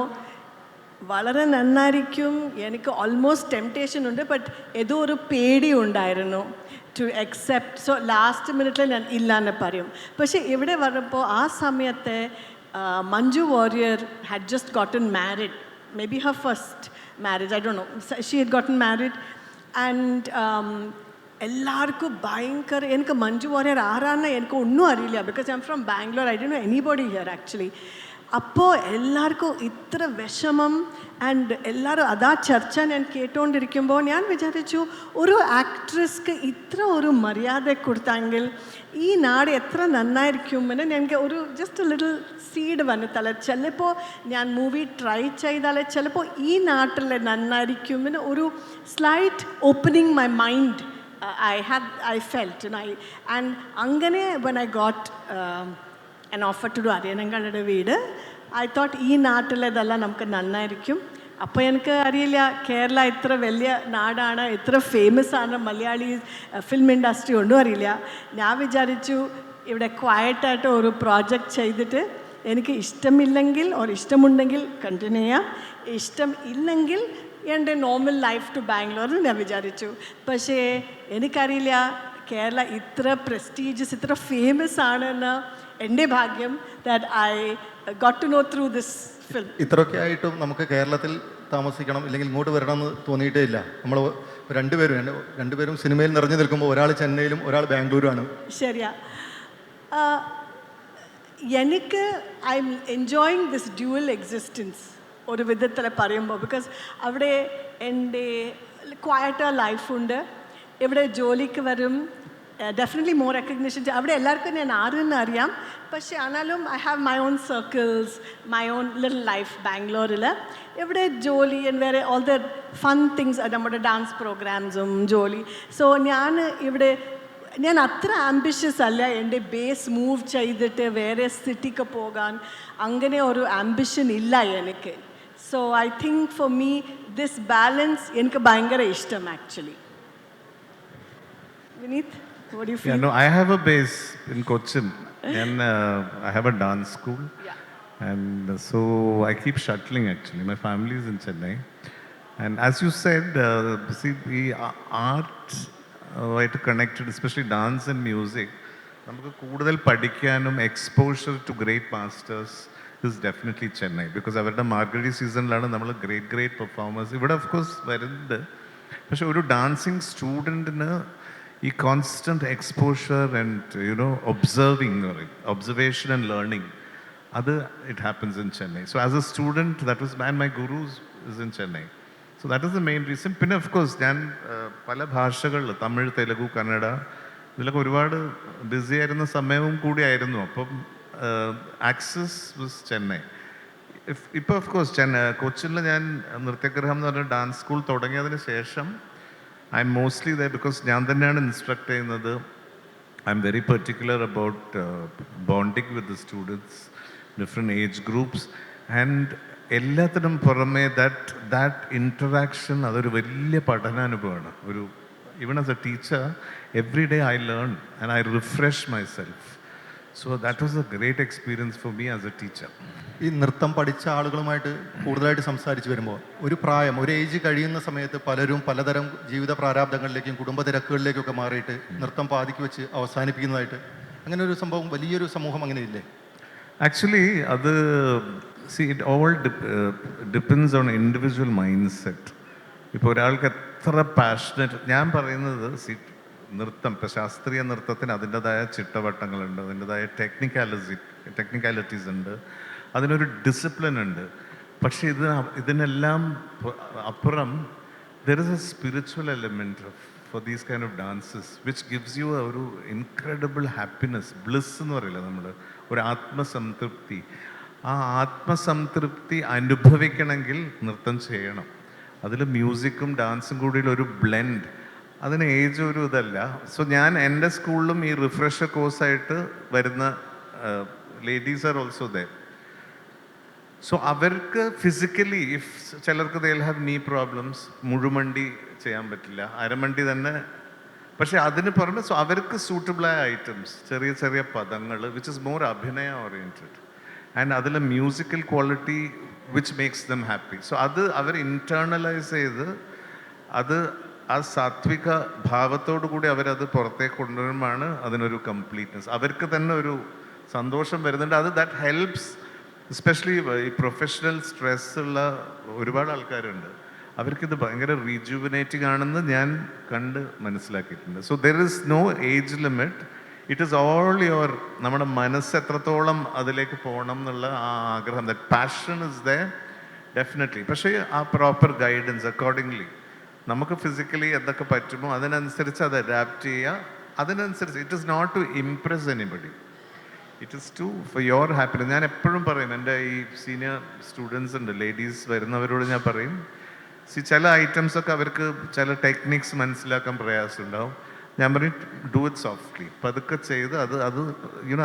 വളരെ നന്നായിരിക്കും, എനിക്ക് ഓൾമോസ്റ്റ് ടെംപ്റ്റേഷൻ ഉണ്ട്, ബട്ട് ഏതോ ഒരു പേടി ഉണ്ടായിരുന്നു ടു അക്സെപ്റ്റ്. സോ ലാസ്റ്റ് മിനിറ്റിൽ ഞാൻ ഇല്ലാന്ന് പറയും. പക്ഷേ ഇവിടെ വന്നപ്പോൾ ആ സമയത്ത് Manju Warrier had just gotten married, maybe her first marriage, I don't know. She had gotten married and എല്ലാവർക്കും ഭയങ്കര, എനിക്ക് മഞ്ജു വാര്യർ ആരാന്ന് എനിക്ക് ഒന്നും അറിയില്ല, because I am from Bangalore. I don't know anybody here actually. അപ്പോൾ എല്ലാവർക്കും ഇത്ര വിഷമം ആൻഡ് എല്ലാവരും അതാ ചർച്ച ഞാൻ കേട്ടുകൊണ്ടിരിക്കുമ്പോൾ ഞാൻ വിചാരിച്ചു, ഒരു ആക്ട്രസ്ക്ക് ഇത്ര ഒരു മര്യാദ കൊടുത്തെങ്കിൽ ഈ നാട് എത്ര നന്നായിരിക്കുമെന്ന് എനിക്ക് ഒരു ജസ്റ്റ് ലിറ്റിൽ സീഡ് വന്നു തല. ചിലപ്പോൾ ഞാൻ മൂവി ട്രൈ ചെയ്താൽ ചിലപ്പോൾ ഈ നാട്ടിൽ നന്നായിരിക്കുമെന്ന് ഒരു slight opening my mind I felt. And അങ്ങനെ when I got an offer to do അരിയനങ്ങളുടെ വീട്, I thought ഈ നാട്ടിലേതെല്ലാം നമുക്ക് നന്നായിരിക്കും. അപ്പോൾ എനിക്ക് അറിയില്ല കേരള ഇത്ര വലിയ നാടാണ്, ഇത്ര ഫേമസ് ആണ് മലയാളി ഫിലിം ഇൻഡസ്ട്രി, ഒന്നും അറിയില്ല. ഞാൻ വിചാരിച്ചു ഇവിടെ ക്വയറ്റായിട്ട് ഒരു പ്രോജക്റ്റ് ചെയ്തിട്ട് എനിക്ക് ഇഷ്ടമില്ലെങ്കിൽ ഒരു ഇഷ്ടമുണ്ടെങ്കിൽ കണ്ടിന്യൂ ചെയ്യാം, ഇഷ്ടം ഇല്ലെങ്കിൽ എൻ്റെ നോർമൽ ലൈഫ് ടു ബാംഗ്ലൂർ ഞാൻ വിചാരിച്ചു. പക്ഷേ എനിക്കറിയില്ല കേരള ഇത്ര പ്രസ്റ്റീജിയസ്, ഇത്ര ഫേമസ് ആണെന്ന്. എൻ്റെ ഭാഗ്യം that I got to know through this film. ഇത്രയൊക്കെ ആയിട്ടും നമുക്ക് കേരളത്തിൽ താമസിക്കണം ഇല്ലെങ്കിൽ ഇങ്ങോട്ട് വരണമെന്ന് തോന്നിയിട്ടേ ഇല്ല. നമ്മൾ രണ്ടുപേരും സിനിമയിൽ നിറഞ്ഞു നിൽക്കുമ്പോൾ ഒരാൾ ചെന്നൈയിലും ഒരാൾ ബാംഗ്ലൂരുമാണ്. ശരിയാ. എനിക്ക് I M enjoying this dual existence ഒരു വിധത്തിൽ പറയുമ്പോൾ. ബിക്കോസ് അവിടെ എൻ്റെ ക്വയറ്റർ ലൈഫുണ്ട്, ഇവിടെ ജോലിക്ക് വരും, ഡെഫിനറ്റ്ലി മോർ റെക്കഗ്നിഷൻ. അവിടെ എല്ലാവർക്കും ഞാൻ ആരെന്ന് അറിയാം, പക്ഷേ ആണെങ്കിലും I have my own circles, my own little life ബാംഗ്ലൂരിൽ. ഇവിടെ ജോലി വേറെ ഓൾ ദ ഫൺ തിങ്സ്, നമ്മുടെ ഡാൻസ് പ്രോഗ്രാംസും ജോലി. സോ ഞാൻ അത്ര ആംബിഷ്യസ് അല്ല എൻ്റെ ബേസ് മൂവ് ചെയ്തിട്ട് വേറെ സിറ്റിക്ക് പോകാൻ. അങ്ങനെ ഒരു ആംബിഷൻ ഇല്ല എനിക്ക്. So I think for me this balance എനിക്ക് ഭയങ്കര ഇഷ്ടം actually. Vineet, what do you feel? Yeah, no, I have a base in Cochin, and I have a dance school, and so I keep shuttling. Actually, my family is in Chennai, and as you said, see, we art connected, especially dance and music. നമുക്ക് കൂടുതൽ പഠിക്കാനും exposure to great masters is definitely Chennai. Because അവരുടെ മാർഗഴി സീസണിലാണ് നമ്മൾ ഗ്രേറ്റ് പെർഫോമേഴ്സ് ഇവിടെ ഓഫ് കോഴ്സ് വരുന്നുണ്ട്. പക്ഷെ ഒരു ഡാൻസിങ് സ്റ്റുഡൻറ്റിന് ഈ കോൺസ്റ്റൻറ്റ് എക്സ്പോഷർ ആൻഡ് ഒബ്സർവിങ് എന്ന് പറയും, ഒബ്സർവേഷൻ ആൻഡ് ലേണിംഗ്, അത് it happens in Chennai. So as a student that was my gurus is in Chennai. So that is the main reason. പിന്നെ ഓഫ് കോഴ്സ് ഞാൻ പല ഭാഷകളിൽ തമിഴ്, തെലുഗു, കന്നഡ ഇതിലൊക്കെ ഒരുപാട് ബിസി ആയിരുന്ന സമയവും കൂടിയായിരുന്നു. അപ്പം ആക്സസ് വാസ് ചെന്നൈ. ഇപ്പോൾ ഓഫ് കോഴ്സ് കൊച്ചിനിൽ ഞാൻ നൃത്യഗ്രഹം എന്ന് പറഞ്ഞ ഡാൻസ് സ്കൂൾ തുടങ്ങിയതിന് ശേഷം I M mostly the, because ഞാൻ തന്നെയാണ് ഇൻസ്ട്രക്ട് ചെയ്യുന്നത്. I am very particular about bonding with the students, different age groups, and എല്ലാത്തിനും പുറമേ ദാറ്റ് ഇൻറ്ററാക്ഷൻ അതൊരു വലിയ പഠനാനുഭവമാണ്. even as a teacher, every day I learn and I refresh myself. So that was a great experience for me as a teacher. ഈ നൃത്തം പഠിച്ച ആളുകളുമായിട്ട് കൂടുതലായിട്ട് സംസാരിച്ച് വരുമ്പോൾ ഒരു ഏജ് കഴിയുന്ന സമയത്ത് പലരും പലതരം ജീവിത പ്രാരാബ്ദങ്ങളിലേക്കും കുടുംബ തിരക്കുകളിലേക്കൊക്കെ മാറിയിട്ട് നൃത്തം പാതിക്ക് വെച്ച് അവസാനിപ്പിക്കുന്നതായിട്ട് അങ്ങനെ ഒരു സംഭവം, വലിയൊരു സമൂഹം അങ്ങനെ ഇല്ലേ? Actually, it all depends on individual mindset. ഇപ്പോൾ ഒരാൾക്ക് എത്ര പാഷനറ്റ്, ഞാൻ പറയുന്നത് നൃത്തം, ഇപ്പം ശാസ്ത്രീയ നൃത്തത്തിന് അതിൻ്റെതായ ചിട്ടവട്ടങ്ങളുണ്ട്, അതിൻ്റെതായ ടെക്നിക്കാലിറ്റീസ് ഉണ്ട്, അതിനൊരു ഡിസിപ്ലിൻ ഉണ്ട്. പക്ഷേ ഇതിനെല്ലാം അപ്പുറം there is A spiritual element for these kind of dances which gives you ഒരു ഇൻക്രെഡിബിൾ ഹാപ്പിനെസ്, ബ്ലിസ് എന്ന് പറയില്ല നമ്മൾ, ഒരു ആത്മസംതൃപ്തി. ആ ആത്മസംതൃപ്തി അനുഭവിക്കണമെങ്കിൽ നൃത്തം ചെയ്യണം. അതിൽ മ്യൂസിക്കും ഡാൻസും കൂടി ഒരു ബ്ലെൻഡ്, അതിന് ഏജ് ഒരു ഇതല്ല. സോ ഞാൻ എൻ്റെ സ്കൂളിലും ഈ റിഫ്രഷർ കോഴ്സായിട്ട് വരുന്ന ladies are also they. So അവർക്ക് ഫിസിക്കലി ചിലർക്ക് ദേ വിൽ ഹാവ് നീ പ്രോബ്ലംസ്, മുഴുമണ്ടി ചെയ്യാൻ പറ്റില്ല, അരമണ്ടി തന്നെ. പക്ഷെ അതിന് പുറമെ അവർക്ക് സൂട്ടബിളായ ഐറ്റംസ്, ചെറിയ ചെറിയ പദങ്ങൾ വിച്ച് ഇസ് മോർ അഭിനയ ഓറിയൻറ്റഡ്, ആൻഡ് അതിൽ musical quality which makes dum happy. So അത് അവർ ഇൻറ്റേർണലൈസ് ചെയ്ത് അത് ആ സാത്വിക ഭാവത്തോടു കൂടി അവരത് പുറത്തേക്ക് കൊണ്ടുവരുമ്പോഴാണ് അതിനൊരു കംപ്ലീറ്റ്നെസ്, അവർക്ക് തന്നെ ഒരു സന്തോഷം വരുന്നുണ്ട്. That helps. എസ്പെഷ്യലി ഈ പ്രൊഫഷണൽ സ്ട്രെസ് ഉള്ള ഒരുപാട് ആൾക്കാരുണ്ട്, അവർക്കിത് ഭയങ്കര റീജുവിനേറ്റിംഗ് ആണെന്ന് ഞാൻ കണ്ട് മനസ്സിലാക്കിയിട്ടുണ്ട്. So there is no age limit. It is all your, നമ്മുടെ മനസ്സ് എത്രത്തോളം അതിലേക്ക് പോകണം എന്നുള്ള ആ ആഗ്രഹം, that passion is there definitely. പക്ഷേ ആ പ്രോപ്പർ ഗൈഡൻസ് അക്കോർഡിംഗ്ലി നമുക്ക് ഫിസിക്കലി എന്തൊക്കെ പറ്റുമോ അതിനനുസരിച്ച് അത് അഡാപ്റ്റ് ചെയ്യുക. അതിനനുസരിച്ച് it is not to impress anybody, it is to for your happiness. ഞാൻ എപ്പോഴും പറയും, എൻ്റെ ഈ സീനിയർ സ്റ്റുഡൻസ് ഉണ്ട്, ലേഡീസ് വരുന്നവരോട് ഞാൻ പറയും, ചില ഐറ്റംസൊക്കെ അവർക്ക് ചില ടെക്നിക്സ് മനസ്സിലാക്കാൻ പ്രയാസമുണ്ടാവും. ഞാൻ പറയും ഡു ഇറ്റ് സോഫ്റ്റ്ലി, പതുക്കെ ചെയ്ത്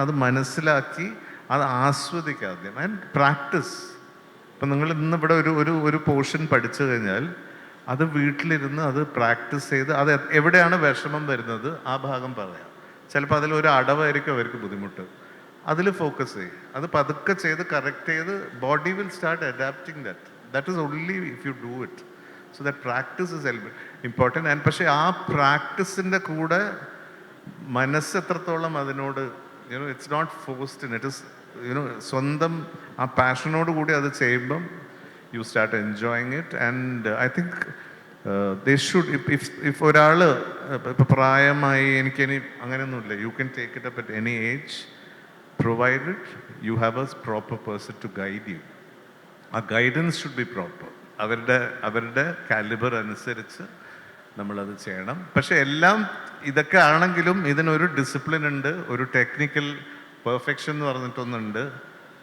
അത് മനസ്സിലാക്കി അത് ആസ്വദിക്കാതെ ആൻഡ് പ്രാക്ടീസ്. ഇപ്പം നിങ്ങൾ ഇന്ന് ഇവിടെ ഒരു പോർഷൻ പഠിച്ചു കഴിഞ്ഞാൽ അത് വീട്ടിലിരുന്ന് അത് പ്രാക്ടീസ് ചെയ്ത് അത് എവിടെയാണ് വിഷമം വരുന്നത് ആ ഭാഗം പറയാം. ചിലപ്പോൾ അതിലൊരു അടവായിരിക്കും അവർക്ക് ബുദ്ധിമുട്ട്, അതിൽ ഫോക്കസ് ചെയ്യും, അത് പതുക്കെ ചെയ്ത് കറക്റ്റ് ചെയ്ത് body will start adapting that is only if you do it. So that practice is important. And പക്ഷേ ആ പ്രാക്ടീസിൻ്റെ കൂടെ മനസ്സ് എത്രത്തോളം അതിനോട് it's not forced, it is സ്വന്തം ആ പാഷനോട് കൂടി അത് ചെയ്യുമ്പം you start enjoying it. And I think they should, if ഒരാൾ ഇപ്പോൾ പ്രായമായി എനിക്കിനി അങ്ങനെയൊന്നുമില്ല, you can take it up at any age provided you have a proper person to guide you. ആ ഗൈഡൻസ് ഷുഡ് ബി പ്രോപ്പർ. അവരുടെ കാലിബർ അനുസരിച്ച് നമ്മളത് ചെയ്യണം. പക്ഷെ എല്ലാം ഇതൊക്കെ ആണെങ്കിലും ഇതിനൊരു ഡിസിപ്ലിൻ ഉണ്ട്, ഒരു ടെക്നിക്കൽ പെർഫെക്ഷൻ എന്ന് പറഞ്ഞിട്ടൊന്നുണ്ട്.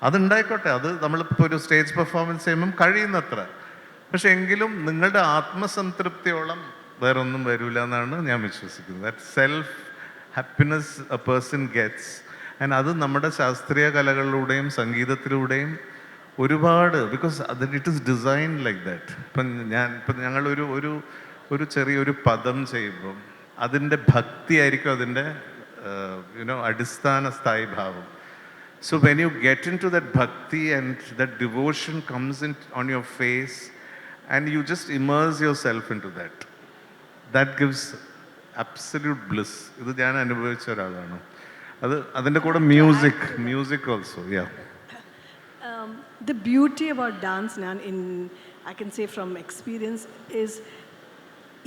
അതുണ്ടായിക്കോട്ടെ, അത് നമ്മളിപ്പോൾ ഒരു സ്റ്റേജ് പെർഫോമൻസ് ചെയ്യുമ്പം കഴിയുന്നത്ര. പക്ഷെ എങ്കിലും നിങ്ങളുടെ ആത്മസംതൃപ്തിയോളം വേറൊന്നും വരില്ല എന്നാണ് ഞാൻ വിശ്വസിക്കുന്നത്. That self happiness A person gets. And അത് നമ്മുടെ ശാസ്ത്രീയ കലകളിലൂടെയും സംഗീതത്തിലൂടെയും ഒരുപാട്, ബിക്കോസ് അത് it is design like that. ഇപ്പം ഞങ്ങളൊരു ഒരു ഒരു ചെറിയൊരു പദം ചെയ്യുമ്പം അതിൻ്റെ ഭക്തിയായിരിക്കും അതിൻ്റെ അടിസ്ഥാന സ്ഥായി ഭാവം. So when you get into that bhakti and that devotion comes in on your face and you just immerse yourself into that, that gives absolute bliss. ഇത് ഞാൻ അനുഭവിച്ച ഒരാളാണ്. അതിൻ്റെ കൂടെ music also. The beauty about dance, I can say from experience, is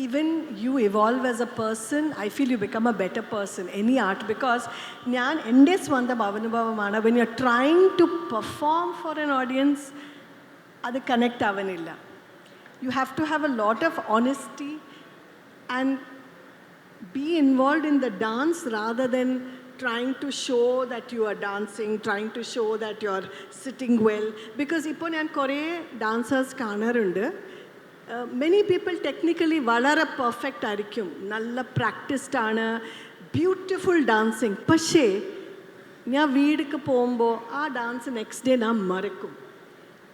even you evolve as a person. I feel you become a better person, any art, because എൻ്റെ സ്വന്തം അനുഭവമാണ്, when you're trying to perform for an audience, അത് കണക്റ്റ് ആവണില്ല. You have to have a lot of honesty and be involved in the dance rather than trying to show that you are dancing, trying to show that you are sitting well. Because ഇപ്പോൾ ഞാൻ കുറേ ഡാൻസേഴ്സ് കാണാറുണ്ട്. മെനി പീപ്പിൾ ടെക്നിക്കലി വളരെ പെർഫെക്റ്റ് ആയിരിക്കും, നല്ല പ്രാക്ടീസ്ഡ് ആണ്, ബ്യൂട്ടിഫുൾ ഡാൻസിങ്. പക്ഷേ ഞാൻ വീട്ടിലേക്ക് പോകുമ്പോൾ ആ ഡാൻസ് നെക്സ്റ്റ് ഡേ ഞാൻ മറക്കും.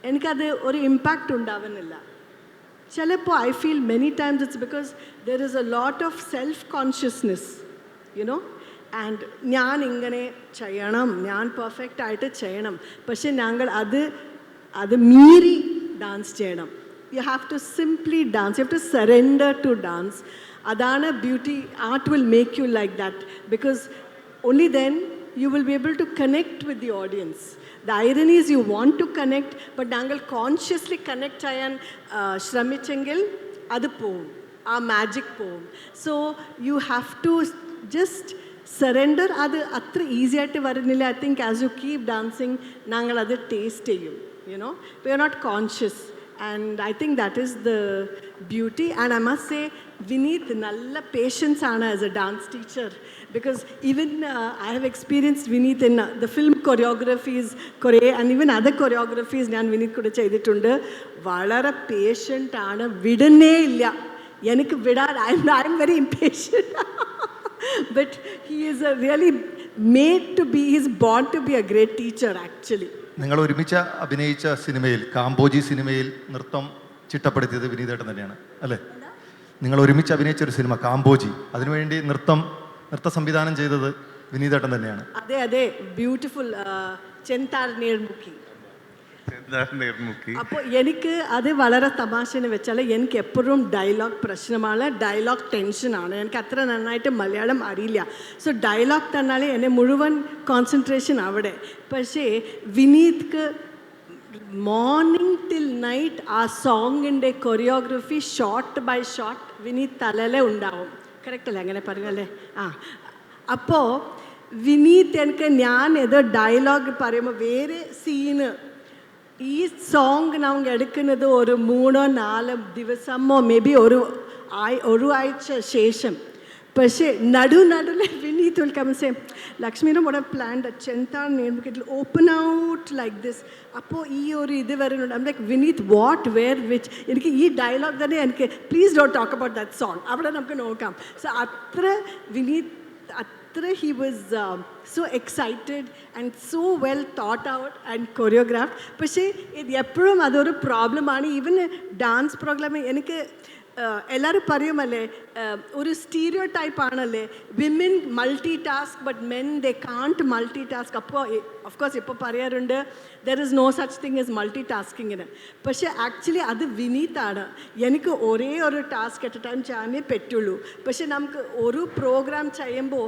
എനിക്കത് ഒരു ഇമ്പാക്റ്റ് ഉണ്ടാവുന്നില്ല. ചിലപ്പോൾ I feel many times it's because there is a lot of self consciousness, and ഞാൻ ഇങ്ങനെ ചെയ്യണം, ഞാൻ പെർഫെക്റ്റ് ആയിട്ട് ചെയ്യണം. പക്ഷെ ഞങ്ങൾ അത് മീറി ഡാൻസ് ചെയ്യണം. You have to simply dance. You have to surrender to dance. Adana beauty. Art will make you like that, because only then you will be able to connect with the audience. The irony is you want to connect, but nangal consciously connect ayan shramichengal adu povum, aa magic povum. So you have to just surrender. Adu atra easy aayittu varunilla. I think as you keep dancing nangal adu taste cheyum, we are not conscious. And I think that is the beauty. And I must say, Vineet, nalla patience ana as a dance teacher. Because even I have experienced Vineet in the film choreographies, and even other choreographies, njan Vineet kuda cheyidittundu. Valara patient ana, vidane illa. Enikku vidan, I am very impatient. But he is really made to be, he is born to be a great teacher actually. നിങ്ങൾ ഒരുമിച്ച് അഭിനയിച്ച സിനിമയിൽ, കാമ്പോജി സിനിമയിൽ നൃത്തം ചിട്ടപ്പെടുത്തിയത് വിനീതേട്ടൻ തന്നെയാണ് അല്ലേ? നിങ്ങൾ ഒരുമിച്ച് അഭിനയിച്ച ഒരു സിനിമ കാമ്പോജി, അതിനുവേണ്ടി നൃത്ത സംവിധാനം ചെയ്തത് വിനീതേട്ടൻ തന്നെയാണ്. അതെ, ബ്യൂട്ടിഫുൾ ചെന്താർ നീർമുഖി. അപ്പോൾ എനിക്ക് അത് വളരെ തമാശയെന്ന് വെച്ചാൽ എനിക്ക് എപ്പോഴും ഡയലോഗ് പ്രശ്നമാണ്, ഡയലോഗ് ടെൻഷനാണ്. എനിക്ക് അത്ര നന്നായിട്ട് മലയാളം അറിയില്ല. സോ ഡയലോഗ് തന്നാൽ എന്നെ മുഴുവൻ കോൺസെൻട്രേഷൻ അവിടെ. പക്ഷേ വിനീത്ക്ക് മോർണിംഗ് ടിൽ നൈറ്റ് ആ സോങ്ങിൻ്റെ choreography shot by shot Vineeth തലയിലെ ഉണ്ടാവും. കറക്റ്റ് അല്ലേ അങ്ങനെ പറയുമല്ലേ? അപ്പോൾ വിനീത് എനിക്ക് ഞാൻ ഏതോ ഡയലോഗ് പറയുമ്പോൾ വേറെ സീന്, ഈ സോങ് നാം എടുക്കുന്നത് ഒരു 3-4 ദിവസമോ മേ ബി ഒരു ആഴ്ച ശേഷം. പക്ഷേ നടുവിൽ Vineeth will come and say, Lakshmi, what I've planned at Chentar name, it will open out like this. അപ്പോൾ ഈ ഒരു ഇത് വരുന്നുണ്ട്. I'm like, Vineet, what, where, which? എനിക്ക് ഈ ഡയലോഗ് തന്നെ എനിക്ക് please don't talk about that song, അവിടെ നമുക്ക് നോക്കാം. സോ അത്ര Vineeth he was so excited and so well thought out and choreographed. പക്ഷേ ഇത് എപ്പോഴും അതൊരു പ്രോബ്ലമാണ്. ഈവൻ ഡാൻസ് പ്രോഗ്രാം എനിക്ക് എല്ലാവരും പറയുമല്ലേ, ഒരു സ്റ്റീരിയോ ടൈപ്പ് ആണല്ലേ, women multi task but men they can't multi task. അപ്പോൾ ഓഫ് കോഴ്സ് ഇപ്പോൾ പറയാറുണ്ട് there is no such thing as multi ടാസ്കിങ്ങിന്. പക്ഷേ ആക്ച്വലി അത് വിനീതാണ്. എനിക്ക് ഒരേ ഒരു ടാസ്ക് അറ്റ് എ ടൈം ചെയ്യാനേ പറ്റുള്ളൂ. പക്ഷേ നമുക്ക് ഒരു പ്രോഗ്രാം ചെയ്യുമ്പോൾ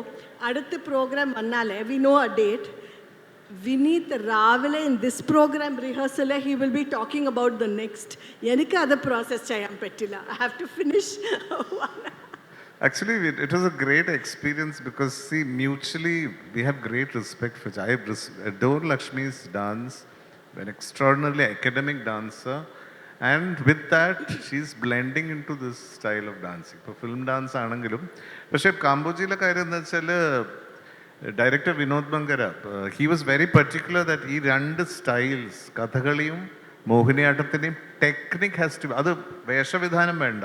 അടുത്ത പ്രോഗ്രാം വന്നാലേ we know A date. Vineet രാവിലെ in this program rehearsal he will be talking about the next. എനിക്ക് അത് പ്രോസസ് ചെയ്യാൻ പറ്റില്ല. I have to finish one. Actually, it was a great experience because, see, mutually we have great respect for. I adore Lakshmi's dance, an extraordinarily academic dancer, and with that she's blending into this style of dancing. ഇപ്പോൾ ഫിലിം ഡാൻസ് ആണെങ്കിലും. പക്ഷേ കാമ്പോജിയിലെ കാര്യം എന്ന് വെച്ചാൽ director Vinod Mankara he was very particular that ഈ രണ്ട് സ്റ്റൈൽസ് കഥകളിയും മോഹിനിയാട്ടത്തിൻ്റെയും ടെക്നിക് ഹാസ് ടു, അത് വേഷവിധാനം വേണ്ട,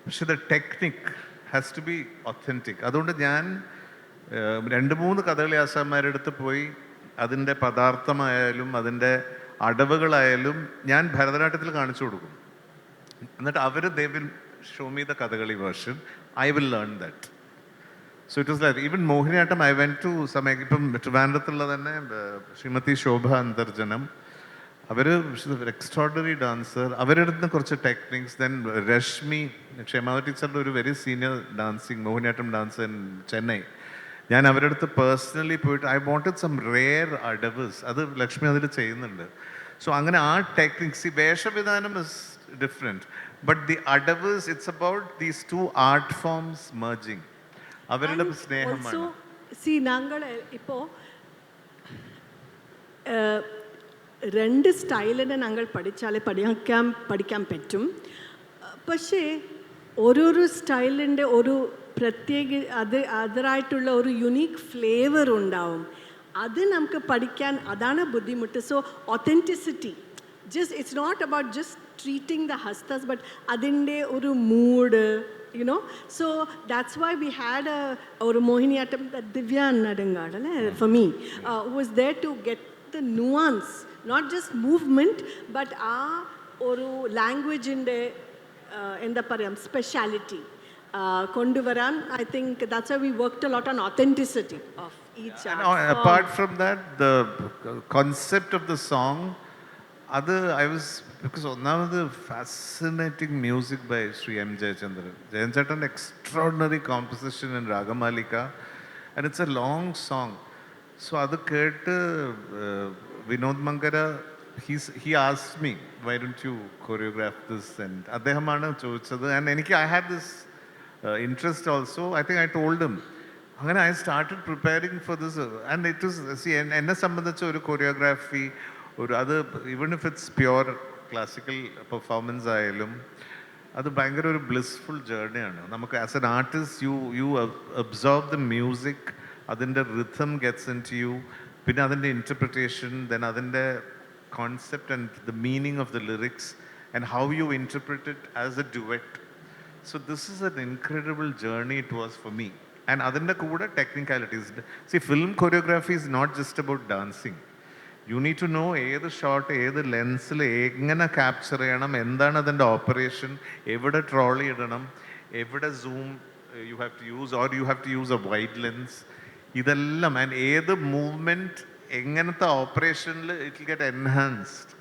പക്ഷെ the technique has to be authentic. അതുകൊണ്ട് ഞാൻ 2-3 കഥകളി ആശാന്മാരുടെ അടുത്ത് പോയി അതിൻ്റെ പദാർത്ഥമായാലും അതിൻ്റെ അടവുകളായാലും ഞാൻ ഭരതനാട്യത്തിൽ കാണിച്ചു കൊടുക്കും. എന്നിട്ട് അവർ they will show me the Kathakali version, I will learn that. So it was like even Mohiniyattam I went to ഇപ്പം ട്രിവാൻഡ്രത്തുള്ള തന്നെ ശ്രീമതി ശോഭ അന്തർജനം, അവർ എക്സ്ട്രോർഡിനറി ഡാൻസർ, അവരുടെ അടുത്ത് കുറച്ച് ടെക്നിക്സ്. ദെൻ രശ്മി ക്ഷേമാവതി ടീച്ചറുടെ ഒരു very senior dancing Mohiniyattam dancer in Chennai, ഞാൻ അവരുടെ അടുത്ത് പേഴ്സണലി പോയിട്ട് I wanted some rare adavus, അത് ലക്ഷ്മി അതിൽ ചെയ്യുന്നുണ്ട്. സോ അങ്ങനെ ആ ടെക്നിക്സ്, ഈ വേഷവിധാനം is different, but the adavus it's about these 2 art forms merging. അവരുടെ സ്നേഹമാണ്. ഞങ്ങൾ ഇപ്പോൾ 2 സ്റ്റൈലിനെ ഞങ്ങൾ പഠിച്ചാലേ പഠിക്കാൻ പറ്റും. പക്ഷേ ഓരോരോ സ്റ്റൈലിൻ്റെ ഒരു പ്രത്യേക അതിനായിട്ടുള്ള ഒരു യുണീക്ക് ഫ്ലേവർ ഉണ്ടാവും. അത് നമുക്ക് പഠിക്കാൻ അതാണ് ബുദ്ധിമുട്ട്. So authenticity, just it's not about just treating the hastas, but അതിൻ്റെ ഒരു mood, you know. So that's why we had a Mohiniyattam, that Divya Nadangad, for me, who was there to get the nuance, not just movement, but oru language in the എന്താ പറയാം speciality കൊണ്ടുവരാൻ. I think that's why we worked a lot on authenticity of each art form. Apart from that, the concept of the song, I was, because ഒന്നാമത് fascinating music by Shri M Jayachandran. ജയചേട്ടൻ extraordinary composition in ragamalika, and it's a long song. So അത് കേട്ട് Vinod Mankara he asked me, why don't you choreograph this, and അദ്ദേഹമാണ് ചോദിച്ചത്. ആൻഡ് എനിക്ക് I had this interest also. I think I told him. അങ്ങനെ I started preparing for this, and it was, see, എന്നെ സംബന്ധിച്ച ഒരു കൊറിയോഗ്രാഫി, അത് even if it's pure classical performance ആയാലും അത് ഭയങ്കര ഒരു ബ്ലിസ്ഫുൾ ജേർണിയാണ്. നമുക്ക് as an artist you absorb the music, അതിൻ്റെ rhythm gets into you, പിന്നെ അതിൻ്റെ ഇൻറ്റർപ്രിറ്റേഷൻ, ദെൻ അതിൻ്റെ concept and the meaning of the lyrics and how you interpret it as a duet. So this is an incredible journey it was for me. And adinde kuda technicalities. See, film choreography is not just about dancing. You need to know ഏത് ഷോട്ട് ഏത് ലെൻസിൽ എങ്ങനെ ക്യാപ്ചർ ചെയ്യണം, എന്താണ് അതിൻ്റെ ഓപ്പറേഷൻ, എവിടെ ട്രോളി ഇടണം, എവിടെ zoom you have to use, or you have to use a wide lens, ഇതെല്ലാം. ആൻഡ് ഏത് മൂവ്മെൻറ്റ് എങ്ങനത്തെ ഓപ്പറേഷനിൽ ഇറ്റ് വിൽ ഗെറ്റ് എൻഹാൻസ്ഡ്.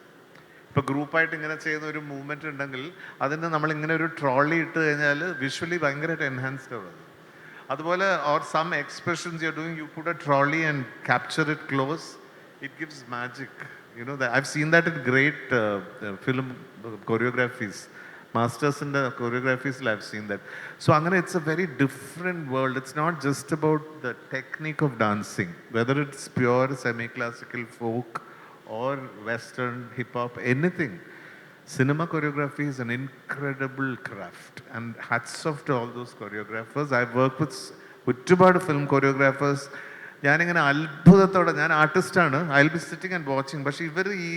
ഇപ്പോൾ ഗ്രൂപ്പായിട്ട് ഇങ്ങനെ ചെയ്യുന്ന ഒരു മൂവ്മെൻറ്റ് ഉണ്ടെങ്കിൽ അതിന് നമ്മളിങ്ങനെ ഒരു ട്രോളി ഇട്ട് കഴിഞ്ഞാൽ വിഷ്വലി ഭയങ്കരമായിട്ട് എൻഹാൻസ്ഡ് ആവുന്നത്. അതുപോലെ or some expressions you are doing, you put a trolley and capture it close, it gives magic, you know. I've seen that in great film choreographies, masters in the choreographies, I've seen that. So angane, it's a very different world. It's not just about the technique of dancing, whether it's pure semi classical folk or western hip hop, anything. Cinema choreography is an incredible craft, and hats off to all those choreographers. I've worked with ഒരുപാട് film choreographers. ഞാനിങ്ങനെ അത്ഭുതത്തോടെ, ഞാൻ ആർട്ടിസ്റ്റാണ്, I will be sitting and watching. പക്ഷേ ഇവർ ഈ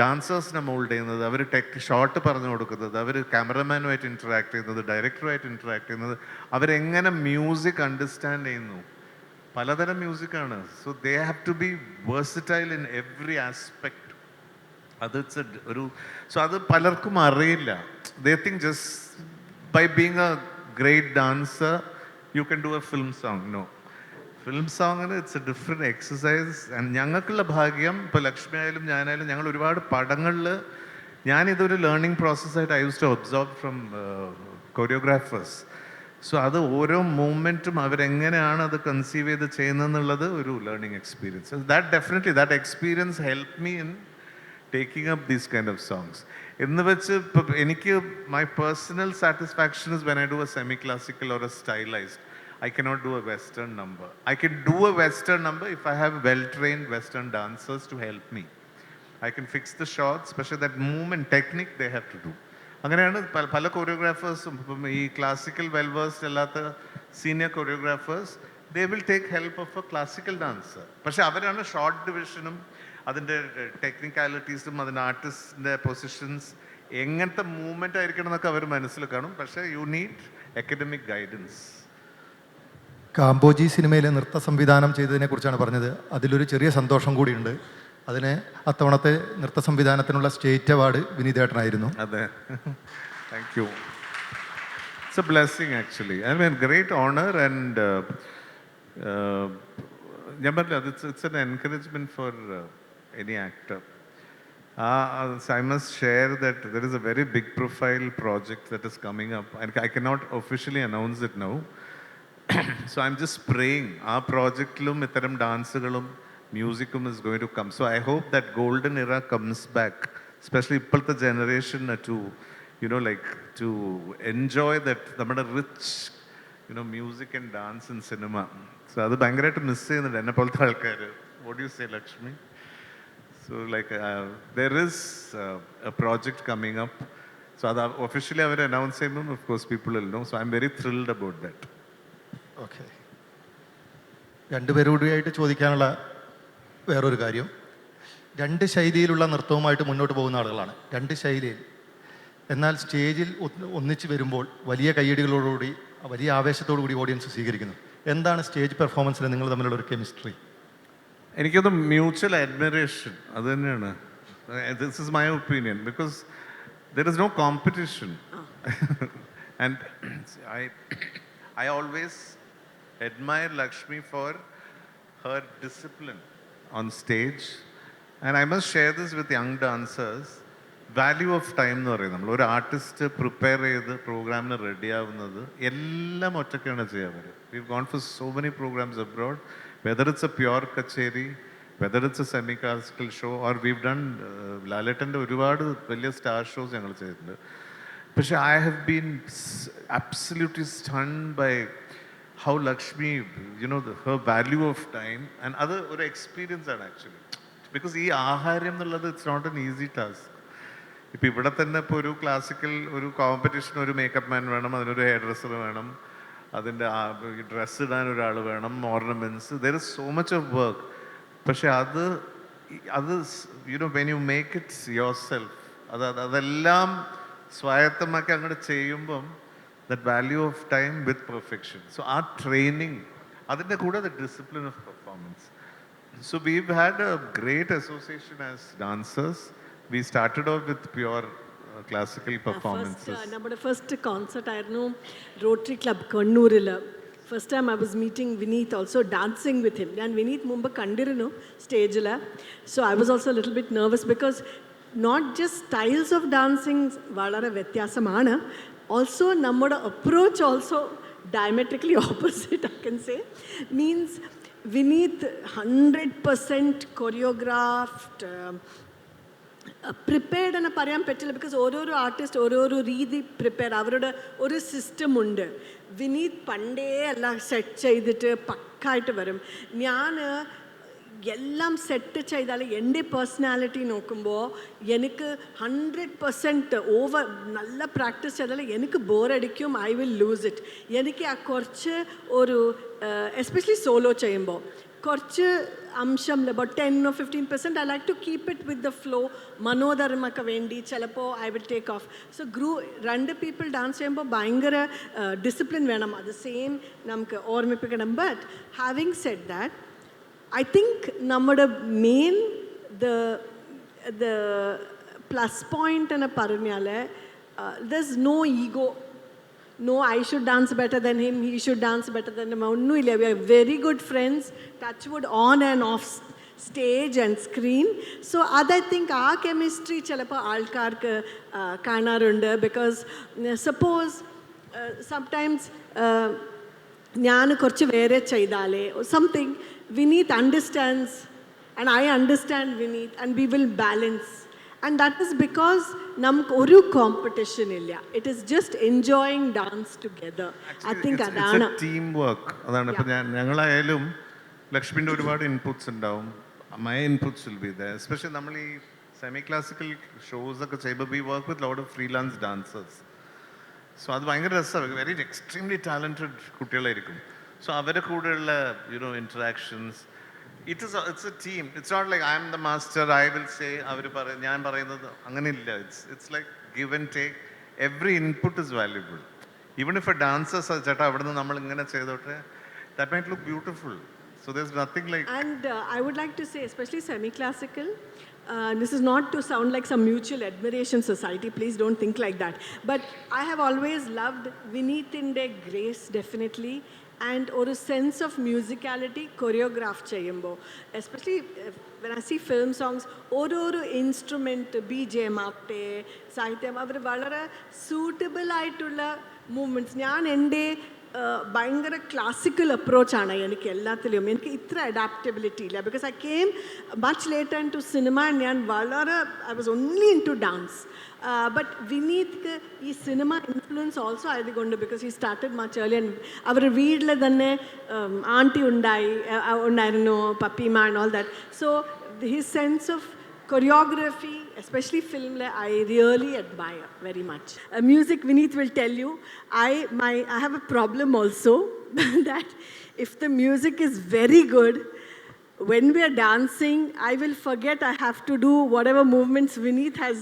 ഡാൻസേഴ്സിനെ മോൾഡ് ചെയ്യുന്നത്, അവർ ഷോട്ട് പറഞ്ഞു കൊടുക്കുന്നത്, അവർ ക്യാമറമാനുമായിട്ട് ഇൻറ്ററാക്ട് ചെയ്യുന്നത്, ഡയറക്ടറുമായിട്ട് ഇൻറ്ററാക്ട് ചെയ്യുന്നത്, അവരെങ്ങനെ മ്യൂസിക് അണ്ടർസ്റ്റാൻഡ് ചെയ്യുന്നു. പലതരം മ്യൂസിക്കാണ്. So they have to be versatile in every aspect. അത് സോ അത് പലർക്കും അറിയില്ല. They think just by being a great dancer you can do a film song. No, film സോങ്ങിന് it's a different exercise. And ഞങ്ങൾക്കുള്ള ഭാഗ്യം, ഇപ്പോൾ ലക്ഷ്മി ആയാലും ഞാനായാലും, ഞങ്ങൾ ഒരുപാട് പടങ്ങളിൽ, ഞാനിതൊരു ലേണിംഗ് പ്രോസസ്സായിട്ട് I use to observe from choreographers. So അത് ഓരോ മൂവ്മെൻറ്റും അവരെങ്ങനെയാണ് അത് കൺസീവ് ചെയ്ത് ചെയ്യുന്നതെന്നുള്ളത് ഒരു learning experience. That experience help me in taking up these kind of songs. എന്ന് വെച്ച് ഇപ്പം എനിക്ക് my personal satisfaction is when I do a semi classical or a stylised. I cannot do a Western number. I can do a Western number if I have well-trained Western dancers to help me. I can fix the shots, പക്ഷേ that movement technique they have to do. അങ്ങനെയാണ് പല കൊറിയോഗ്രാഫേഴ്സും ഇപ്പം ഈ ക്ലാസിക്കൽ വെൽവേഴ്സ് അല്ലാത്ത senior choreographers they will take help of a classical dancer. പക്ഷെ അവരാണ് ഷോർട്ട് ഡിവിഷനും അതിൻ്റെ ടെക്നിക്കാലിറ്റീസും അതിൻ്റെ ആർട്ടിസ്റ്റിൻ്റെ പൊസിഷൻസ് എങ്ങനത്തെ മൂവ്മെൻ്റ് ആയിരിക്കണം എന്നൊക്കെ അവർ മനസ്സിൽ കാണും. പക്ഷേ you need academic guidance. Kambhoji സിനിമയിലെ നൃത്ത സംവിധാനം ചെയ്തതിനെ കുറിച്ചാണ് പറഞ്ഞത്. അതിലൊരു ചെറിയ സന്തോഷം കൂടിയുണ്ട്. അതിന് അത്തവണത്തെ നൃത്ത സംവിധാനത്തിനുള്ള സ്റ്റേറ്റ് അവാർഡ് വിനീതേട്ടനായിരുന്നു. അതെ, thank you. It's a blessing actually. I mean great honour and ഞാൻ പറഞ്ഞില്ല, it's an encouragement for any actor. I must share that there is a very big profile project that is coming up. I cannot officially announce it now. So I'm just praying ആ പ്രോജക്റ്റിലും ഇത്തരം ഡാൻസുകളും മ്യൂസിക്കും is going to come. So I hope that golden era comes back, especially ഇപ്പോഴത്തെ generation to enjoy that നമ്മുടെ rich music and dance in cinema. So അത് ഭയങ്കരമായിട്ട് മിസ് ചെയ്യുന്നുണ്ട് എന്നെ പോലത്തെ ആൾക്കാർ. What do you say, Lakshmi? So there is a project coming up. So അത് officially അവർ announce ചെയ്യുമ്പോൾ of course people will know. So I'm very thrilled about that. Okay, രണ്ടുപേരോടായിട്ട് ചോദിക്കാനുള്ള വേറൊരു കാര്യം, രണ്ട് ശൈലിയിലുള്ള നൃത്തവുമായിട്ട് മുന്നോട്ട് പോകുന്ന ആളുകളാണ്, രണ്ട് ശൈലിയിൽ. എന്നാൽ സ്റ്റേജിൽ ഒന്നിച്ച് വരുമ്പോൾ വലിയ കയ്യടികളോടുകൂടി വലിയ ആവേശത്തോടു കൂടി ഓഡിയൻസ് സ്വീകരിക്കുന്നു. എന്താണ് സ്റ്റേജ് പെർഫോമൻസിൽ നിങ്ങൾ തമ്മിലുള്ള ഒരു കെമിസ്ട്രി? എനിക്കത് മ്യൂച്വൽ അഡ്മിറേഷൻ, അത് തന്നെയാണ്. This is my opinion because there is no competition. And I always admire Lakshmi for her discipline on stage. And I must share this with young dancers. Value of time എന്ന് പറയും. നമ്മൾ ഒരു ആർട്ടിസ്റ്റ് പ്രിപ്പയർ ചെയ്ത് പ്രോഗ്രാമിന് റെഡി ആവുന്നത് എല്ലാം ഒറ്റയ്ക്കാണ് ചെയ്യുക. അവർ we gone for so many programmes abroad, whether it's a pure kutcheri, whether it's a semi classical show, or we've done ലാലേട്ടൻ്റെ ഒരുപാട് വലിയ സ്റ്റാർ ഷോസ് ഞങ്ങൾ ചെയ്തിട്ടുണ്ട്. പക്ഷേ I have been absolutely stunned by how Lakshmi, her value of time, and അത് ഒരു എക്സ്പീരിയൻസ് ആണ് ആക്ച്വലി. ബിക്കോസ് ഈ ആഹാരം എന്നുള്ളത് it's not an easy task. ഇപ്പം ഇവിടെ തന്നെ ഇപ്പോൾ ഒരു ക്ലാസിക്കൽ ഒരു കോമ്പറ്റീഷൻ, ഒരു മേക്കപ്പ് മാൻ വേണം, അതിനൊരു ഹെയർ ഡ്രസ്സർ വേണം, അതിൻ്റെ ഡ്രസ്സ് ഇടാൻ ഒരാൾ വേണം, ornaments, there is so much of work. പക്ഷെ അത് when you make it's your self, അതെല്ലാം സ്വായത്തമാക്കി അങ്ങോട്ട് ചെയ്യുമ്പം that value of time with perfection. So ആ ട്രെയിനിങ്, അതിൻ്റെ കൂടെ the discipline of performance. So we've had a great association as dancers. We started off with pure classical performances. നമ്മുടെ ഫസ്റ്റ് കോൺസെർട്ട് ആയിരുന്നു റോട്ടറി ക്ലബ് കണ്ണൂരിൽ. First time I was meeting Vineet, also dancing with him. ഞാൻ വിനീത് മുമ്പ് കണ്ടിരുന്നു സ്റ്റേജിൽ. So I was also little bit nervous because not just styles of dancing വളരെ വ്യത്യാസമാണ്, ഓൾസോ നമ്മുടെ approach also diametrically opposite, I can say. Means Vineet 100% choreographed, prepared എന്ന് പറയാൻ പറ്റില്ല. ബിക്കോസ് ഓരോരോ ആർട്ടിസ്റ്റ് ഓരോരോ രീതി പ്രിപ്പയർ, അവരുടെ ഒരു സിസ്റ്റം ഉണ്ട്. വിനീത് പണ്ടേ എല്ലാം സെറ്റ് ചെയ്തിട്ട് പക്കായിട്ട് വരും. ഞാൻ എല്ലാം സെറ്റ് ചെയ്താൽ എൻ്റെ പേഴ്സണാലിറ്റി നോക്കുമ്പോൾ എനിക്ക് 100% ഓവർ നല്ല പ്രാക്ടീസ് ചെയ്താൽ എനിക്ക് ബോറടിക്കും, ഐ വിൽ ലൂസ് ഇറ്റ്. എനിക്ക് ആ കുറച്ച് ഒരു എസ്പെഷ്യലി സോളോ ചെയ്യുമ്പോൾ കുറച്ച് അംശം about 10 or 15% I like to keep it with the flow. മനോധർമ്മക്ക് വേണ്ടി ചിലപ്പോൾ I will take off. So രണ്ട് പീപ്പിൾ ഡാൻസ് ചെയ്യുമ്പോൾ ഭയങ്കര ഡിസിപ്ലിൻ വേണം, അത് സെയിം നമുക്ക് ഓർമ്മിപ്പിക്കണം. But having said that, I think നമ്മുടെ മെയിൻ ദ പ്ലസ് പോയിൻ്റ് എന്ന് പറഞ്ഞാൽ there is no ego. No, I should dance better than him, he should dance better than him. ഒന്നുമില്ല. We are very good friends, touchwood, on and off stage and screen. So I think ആ കെമിസ്ട്രി ചിലപ്പോൾ ആൾക്കാർക്ക് കാണാറുണ്ട്. ബിക്കോസ് സപ്പോസ് സംടൈംസ് ഞാൻ കുറച്ച് വേറെ ചെയ്താലേ something, Vineeth understands and I understand Vineeth and we will balance. And that is because നമുക്ക് ഒരു കോമ്പറ്റീഷൻ ഇല്ല. It is just enjoying dance together. I think അതാണ് ടീം വർക്ക്. അതാണ് ഇപ്പം ഞങ്ങളായാലും ലക്ഷ്മിൻ്റെ ഒരുപാട് ഇൻപുട്സ് ഉണ്ടാവും, my inputs will be there. Especially നമ്മൾ ഈ സെമി ക്ലാസിക്കൽ ഷോസ് ഒക്കെ ചെയ്യുമ്പോൾ we work with lot of freelance dancers. So അത് ഭയങ്കര രസമാണ്. വെരി എക്സ്ട്രീംലി ടാലൻറ്റഡ് കുട്ടികളായിരിക്കും. സോ അവരുടെ കൂടെയുള്ള interactions, it's a team. It's not like I am the master, I will say ഞാൻ പറയുന്നത് അങ്ങനെയില്ല. It's like give and take. Every input is valuable. Even if a dancers ചേട്ടാ അവിടെ നിന്ന് നമ്മൾ ഇങ്ങനെ ചെയ്തോട്ടെ, that might look beautiful. So there's nothing like. And I would like to say, especially semi-classical, this is not to sound like some mutual admiration society, please don't think like that. But I have always loved Vineethinte grace, definitely, and or a sense of musicality choreographed cheyumbo. Especially when I see film songs, oru instrument, BGM atte, sahityam, avaru valare suitable aayittulla movements. Njan ende ഭയങ്കര ക്ലാസിക്കൽ അപ്രോച്ചാണ് എനിക്ക് എല്ലാത്തിലും. എനിക്ക് ഇത്ര അഡാപ്റ്റബിലിറ്റി ഇല്ല. Because I came much later into cinema. ഞാൻ വളരെ I was only into dance. But വിനീത്ക്ക് ഈ സിനിമ ഇൻഫ്ലുവൻസ് ഓൾസോ ആയതുകൊണ്ട്, because he started much early. And അവരുടെ വീട്ടിൽ തന്നെ ആൻറ്റി ഉണ്ടായിരുന്നു, പപ്പിമ and all that. So his sense of choreography, especially film, I really admire very much. Music, Vineeth will tell you, I have a problem also that if the music is very good, when we are dancing, I will forget I have to do whatever movements Vineeth has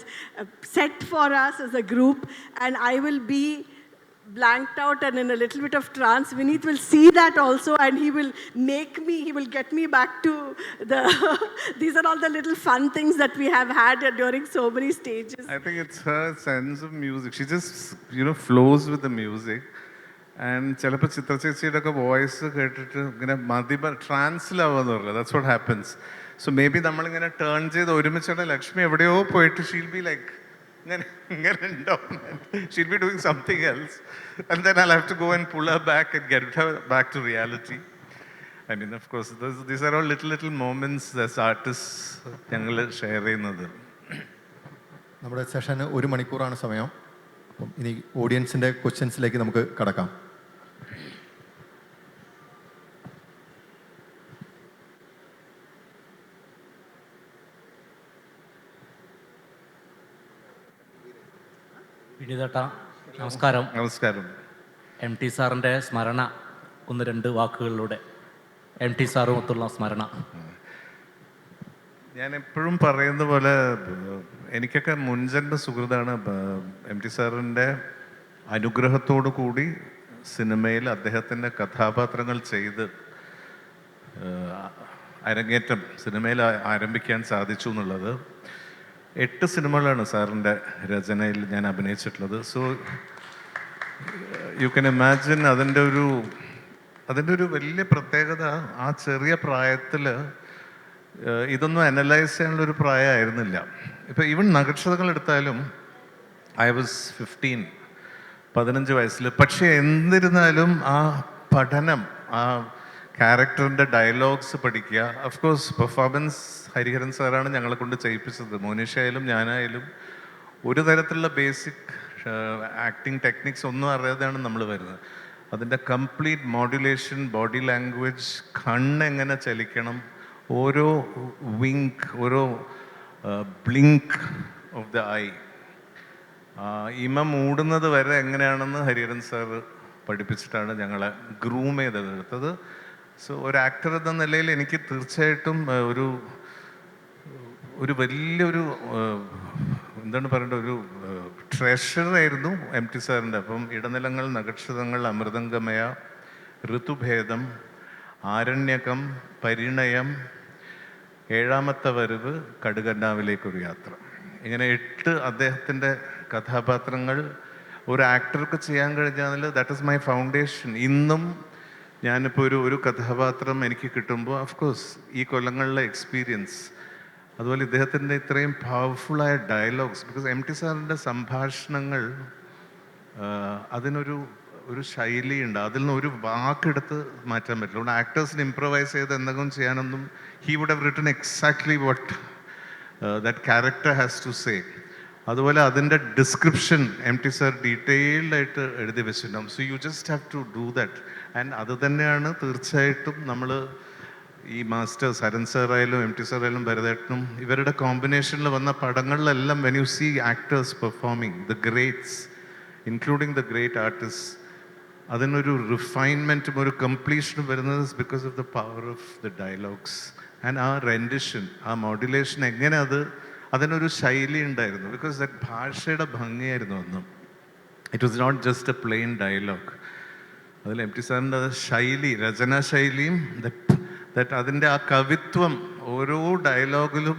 set for us as a group, and I will be blanked out and in a little bit of trance. Vineeth will see that also, and he will get me back to the these are all the little fun things that we have had during so many stages. I think it's her sense of music. She just flows with the music. And ചിലപ്പോൾ ചിത്ര ചേച്ചിയുടെ ഒക്കെ വോയിസ് കേട്ടിട്ട് ഇങ്ങനെ ട്രാൻസിലാവാന്ന് പറയുന്നത്. That's what happens. So may be നമ്മളിങ്ങനെ ടേൺ ചെയ്ത് ഒരുമിച്ചുള്ള ലക്ഷ്മി എവിടെയോ പോയിട്ട് ഷീൽ ബി ലൈക്ക് ഇങ്ങനെ ഉണ്ടാവും. She'll be doing something else and then I have to go and pull her back and get her back to reality. I mean of course these are all little moments as artist ഞങ്ങൾ ഷെയർ ചെയ്യുന്നത്. നമ്മുടെ സെഷന് 1 മണിക്കൂറാണ് സമയം. അപ്പം ഇനി ഓഡിയൻസിൻ്റെ ക്വസ്റ്റ്യൻസിലേക്ക് നമുക്ക് കടക്കാം. വിനീതേട്ടാ നമസ്കാരം. നമസ്കാരം. MT സാറിൻ്റെ സ്മരണ 1-2 വാക്കുകളിലൂടെ. MT സാറുമൊത്തുള്ള സ്മരണ. ഞാൻ എപ്പോഴും പറയുന്ന പോലെ എനിക്കൊക്കെ മുൻജന്മ സുഹൃത്താണ്. MT സാറിൻ്റെ അനുഗ്രഹത്തോടു കൂടി സിനിമയിൽ അദ്ദേഹത്തിൻ്റെ കഥാപാത്രങ്ങൾ ചെയ്ത് അരങ്ങേറ്റം സിനിമയിൽ ആരംഭിക്കാൻ സാധിച്ചു എന്നുള്ളത്. 8 സിനിമകളാണ് സാറിൻ്റെ രചനയിൽ ഞാൻ അഭിനയിച്ചിട്ടുള്ളത്. സോ യു കൻ ഇമാജിൻ അതിൻ്റെ ഒരു വലിയ പ്രത്യേകത. ആ ചെറിയ പ്രായത്തിൽ ഇതൊന്നും അനലൈസ് ചെയ്യാനുള്ളൊരു പ്രായമായിരുന്നില്ല. ഇപ്പം ഈവൻ നക്ഷത്രങ്ങൾ എടുത്താലും ഐ വാസ് 15 വയസ്സിൽ. പക്ഷേ എന്നിരുന്നാലും ആ പഠനം, ആ ക്യാരക്ടറിൻ്റെ ഡയലോഗ്സ് പഠിക്കുക. ഓഫ് കോഴ്സ് പെർഫോമൻസ് ഹരിഹരൻ സാറാണ് ഞങ്ങളെ കൊണ്ട് ചെയ്യിപ്പിച്ചത്. മോനിഷയായാലും ഞാനായാലും ഒരു തരത്തിലുള്ള ബേസിക് ആക്ടിങ് ടെക്നിക്സ് ഒന്നും അറിയാതെയാണ് നമ്മൾ വരുന്നത്. അതിൻ്റെ കംപ്ലീറ്റ് മോഡുലേഷൻ, ബോഡി ലാംഗ്വേജ്, കണ്ണെങ്ങനെ ചലിക്കണം, ഓരോ വിങ്ക്, ഓരോ ബ്ലിങ്ക് ഓഫ് ദ ഐ, ഇമ മൂടുന്നത് വരെ എങ്ങനെയാണെന്ന് ഹരിഹരൻ സാർ പഠിപ്പിച്ചിട്ടാണ് ഞങ്ങളെ ഗ്രൂം ചെയ്തെടുത്തത്. സോ ഒരു ആക്ടർ എന്ന നിലയിൽ എനിക്ക് തീർച്ചയായിട്ടും ഒരു വലിയൊരു എന്താണ് പറയേണ്ടത്, ഒരു ട്രഷറായിരുന്നു MT സാറിൻ്റെ. അപ്പം ഇടനിലങ്ങൾ, നക്ഷത്രങ്ങൾ, അമൃതംഗമയ, ഋതുഭേദം, ആരണ്യകം, പരിണയം, ഏഴാമത്തെ വരവ്, കടുകന്നാവിലേക്കൊരു യാത്ര, ഇങ്ങനെ 8 അദ്ദേഹത്തിൻ്റെ കഥാപാത്രങ്ങൾ ഒരു ആക്ടർക്ക് ചെയ്യാൻ കഴിഞ്ഞാൽ ദാറ്റ് ഈസ് മൈ ഫൗണ്ടേഷൻ. ഇന്നും ഞാനിപ്പോൾ ഒരു കഥാപാത്രം എനിക്ക് കിട്ടുമ്പോൾ ഓഫ്കോഴ്സ് ഈ കൊല്ലങ്ങളിലെ എക്സ്പീരിയൻസ്, അതുപോലെ ഇദ്ദേഹത്തിൻ്റെ ഇത്രയും പവർഫുള്ളായ ഡയലോഗ്സ്, ബിക്കോസ് MT സാറിൻ്റെ സംഭാഷണങ്ങൾ അതിനൊരു ശൈലിയുണ്ട്. അതിൽ നിന്ന് ഒരു വാക്കെടുത്ത് മാറ്റാൻ പറ്റില്ല. അതുകൊണ്ട് ആക്ടേഴ്സിന് ഇംപ്രവൈസ് ചെയ്ത് എന്തെങ്കിലും ചെയ്യാനൊന്നും, he would have written exactly what that character has to say. അതുപോലെ അതിൻ്റെ ഡിസ്ക്രിപ്ഷൻ MT സാർ ഡീറ്റെയിൽഡായിട്ട് എഴുതി വെച്ചിട്ടുണ്ടാവും. So you just have to do that. And അത് തന്നെയാണ് തീർച്ചയായിട്ടും നമ്മൾ ഈ മാസ്റ്റേഴ്സ് ഹരൻ സാറായാലും എം ടി സാറായാലും ഭരതേട്ടനും ഇവരുടെ കോമ്പിനേഷനിൽ വന്ന പടങ്ങളിലെല്ലാം when you see actors performing the greats including the great artist, അതിനൊരു റിഫൈൻമെൻറ്റും ഒരു കംപ്ലീഷനും വരുന്നത് because of the power of the dialogues and ആ റെൻഡിഷൻ, ആ മോഡുലേഷൻ, എങ്ങനെ അതിനൊരു ശൈലി ഉണ്ടായിരുന്നു. ബിക്കോസ് ദറ്റ് ഭാഷയുടെ ഭംഗിയായിരുന്നു അന്നും. It was not just a plain dialogue. അതിൽ എം ടി സാറിൻ്റെ ശൈലി, രചനാ ശൈലിയും അതിൻ്റെ ആ കവിത്വം ഓരോ ഡയലോഗിലും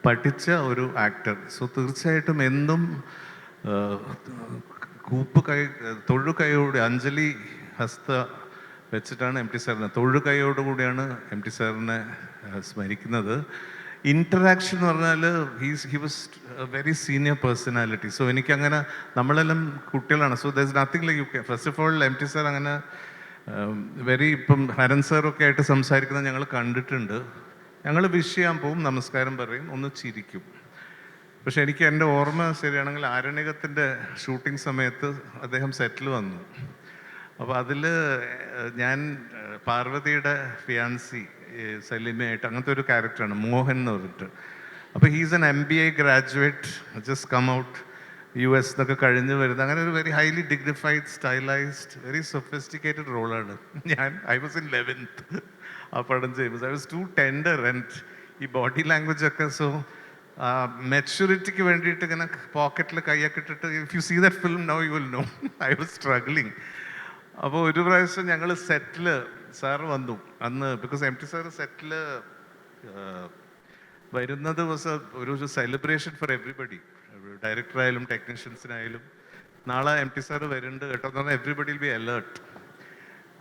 പഠിച്ച ഒരു ആക്ടർ. സോ തീർച്ചയായിട്ടും എന്നും തൊഴുകൈയോടെ അഞ്ജലി ഹസ്ത വെച്ചിട്ടാണ് എം ടി സാറിനെ, തൊഴുകൈയോടുകൂടിയാണ് എം ടി സാറിനെ സ്മരിക്കുന്നത്. ഇൻറ്ററാക്ഷൻ എന്ന് പറഞ്ഞാൽ he was a very senior personality. So എനിക്കങ്ങനെ, നമ്മളെല്ലാം കുട്ടികളാണ്. So there is nothing like you K. First of all M T sir അങ്ങനെ ഇപ്പം ഹരൻ സാറൊക്കെ ആയിട്ട് സംസാരിക്കുന്നത് ഞങ്ങൾ കണ്ടിട്ടുണ്ട്. ഞങ്ങൾ വിഷ് ചെയ്യാൻ പോവും, നമസ്കാരം പറയും, ഒന്ന് ചിരിക്കും. പക്ഷെ എനിക്ക് എൻ്റെ ഓർമ്മ ശരിയാണെങ്കിൽ ആരണ്യകത്തിൻ്റെ ഷൂട്ടിംഗ് സമയത്ത് അദ്ദേഹം സെറ്റിൽ വന്നു. അപ്പോൾ അതിൽ ഞാൻ പാർവതിയുടെ ഫിയാൻസി സലീമയായിട്ട് അങ്ങനത്തെ ഒരു ക്യാരക്ടറാണ്, മോഹൻ എന്ന് പറഞ്ഞിട്ട്. അപ്പോൾ he's an MBA graduate, just come out, US എന്നൊക്കെ കഴിഞ്ഞ് വരുന്നത്. അങ്ങനെ ഒരു very highly dignified, stylised, very sophisticated റോളാണ്. I was in 11th ആ പടം ചെയ്യുമ്പോൾ. I was too tender and ഈ ബോഡി ലാംഗ്വേജ് ഒക്കെ. സോ മെച്യൂരിറ്റിക്ക് വേണ്ടിയിട്ട് ഇങ്ങനെ പോക്കറ്റിൽ കൈയൊക്കെ ഇട്ടിട്ട്, if you see that film now you will know I was struggling. അപ്പോൾ ഒരു പ്രാവശ്യം ഞങ്ങൾ സെറ്റിൽ സാറ് വന്നു അന്ന്, ബിക്കോസ് എം ടി സാറ് സെറ്റിൽ വരുന്നത് ഒരു സെലിബ്രേഷൻ ഫോർ എവറിബഡി, ഡയറക്ടറായാലും ടെക്നീഷ്യൻസിനായാലും. നാളെ എം ടി സാറ് വരുന്നുണ്ട് കേട്ടോ എന്ന് പറഞ്ഞാൽ എവറിബഡി വിൽ ബി അലേർട്ട്.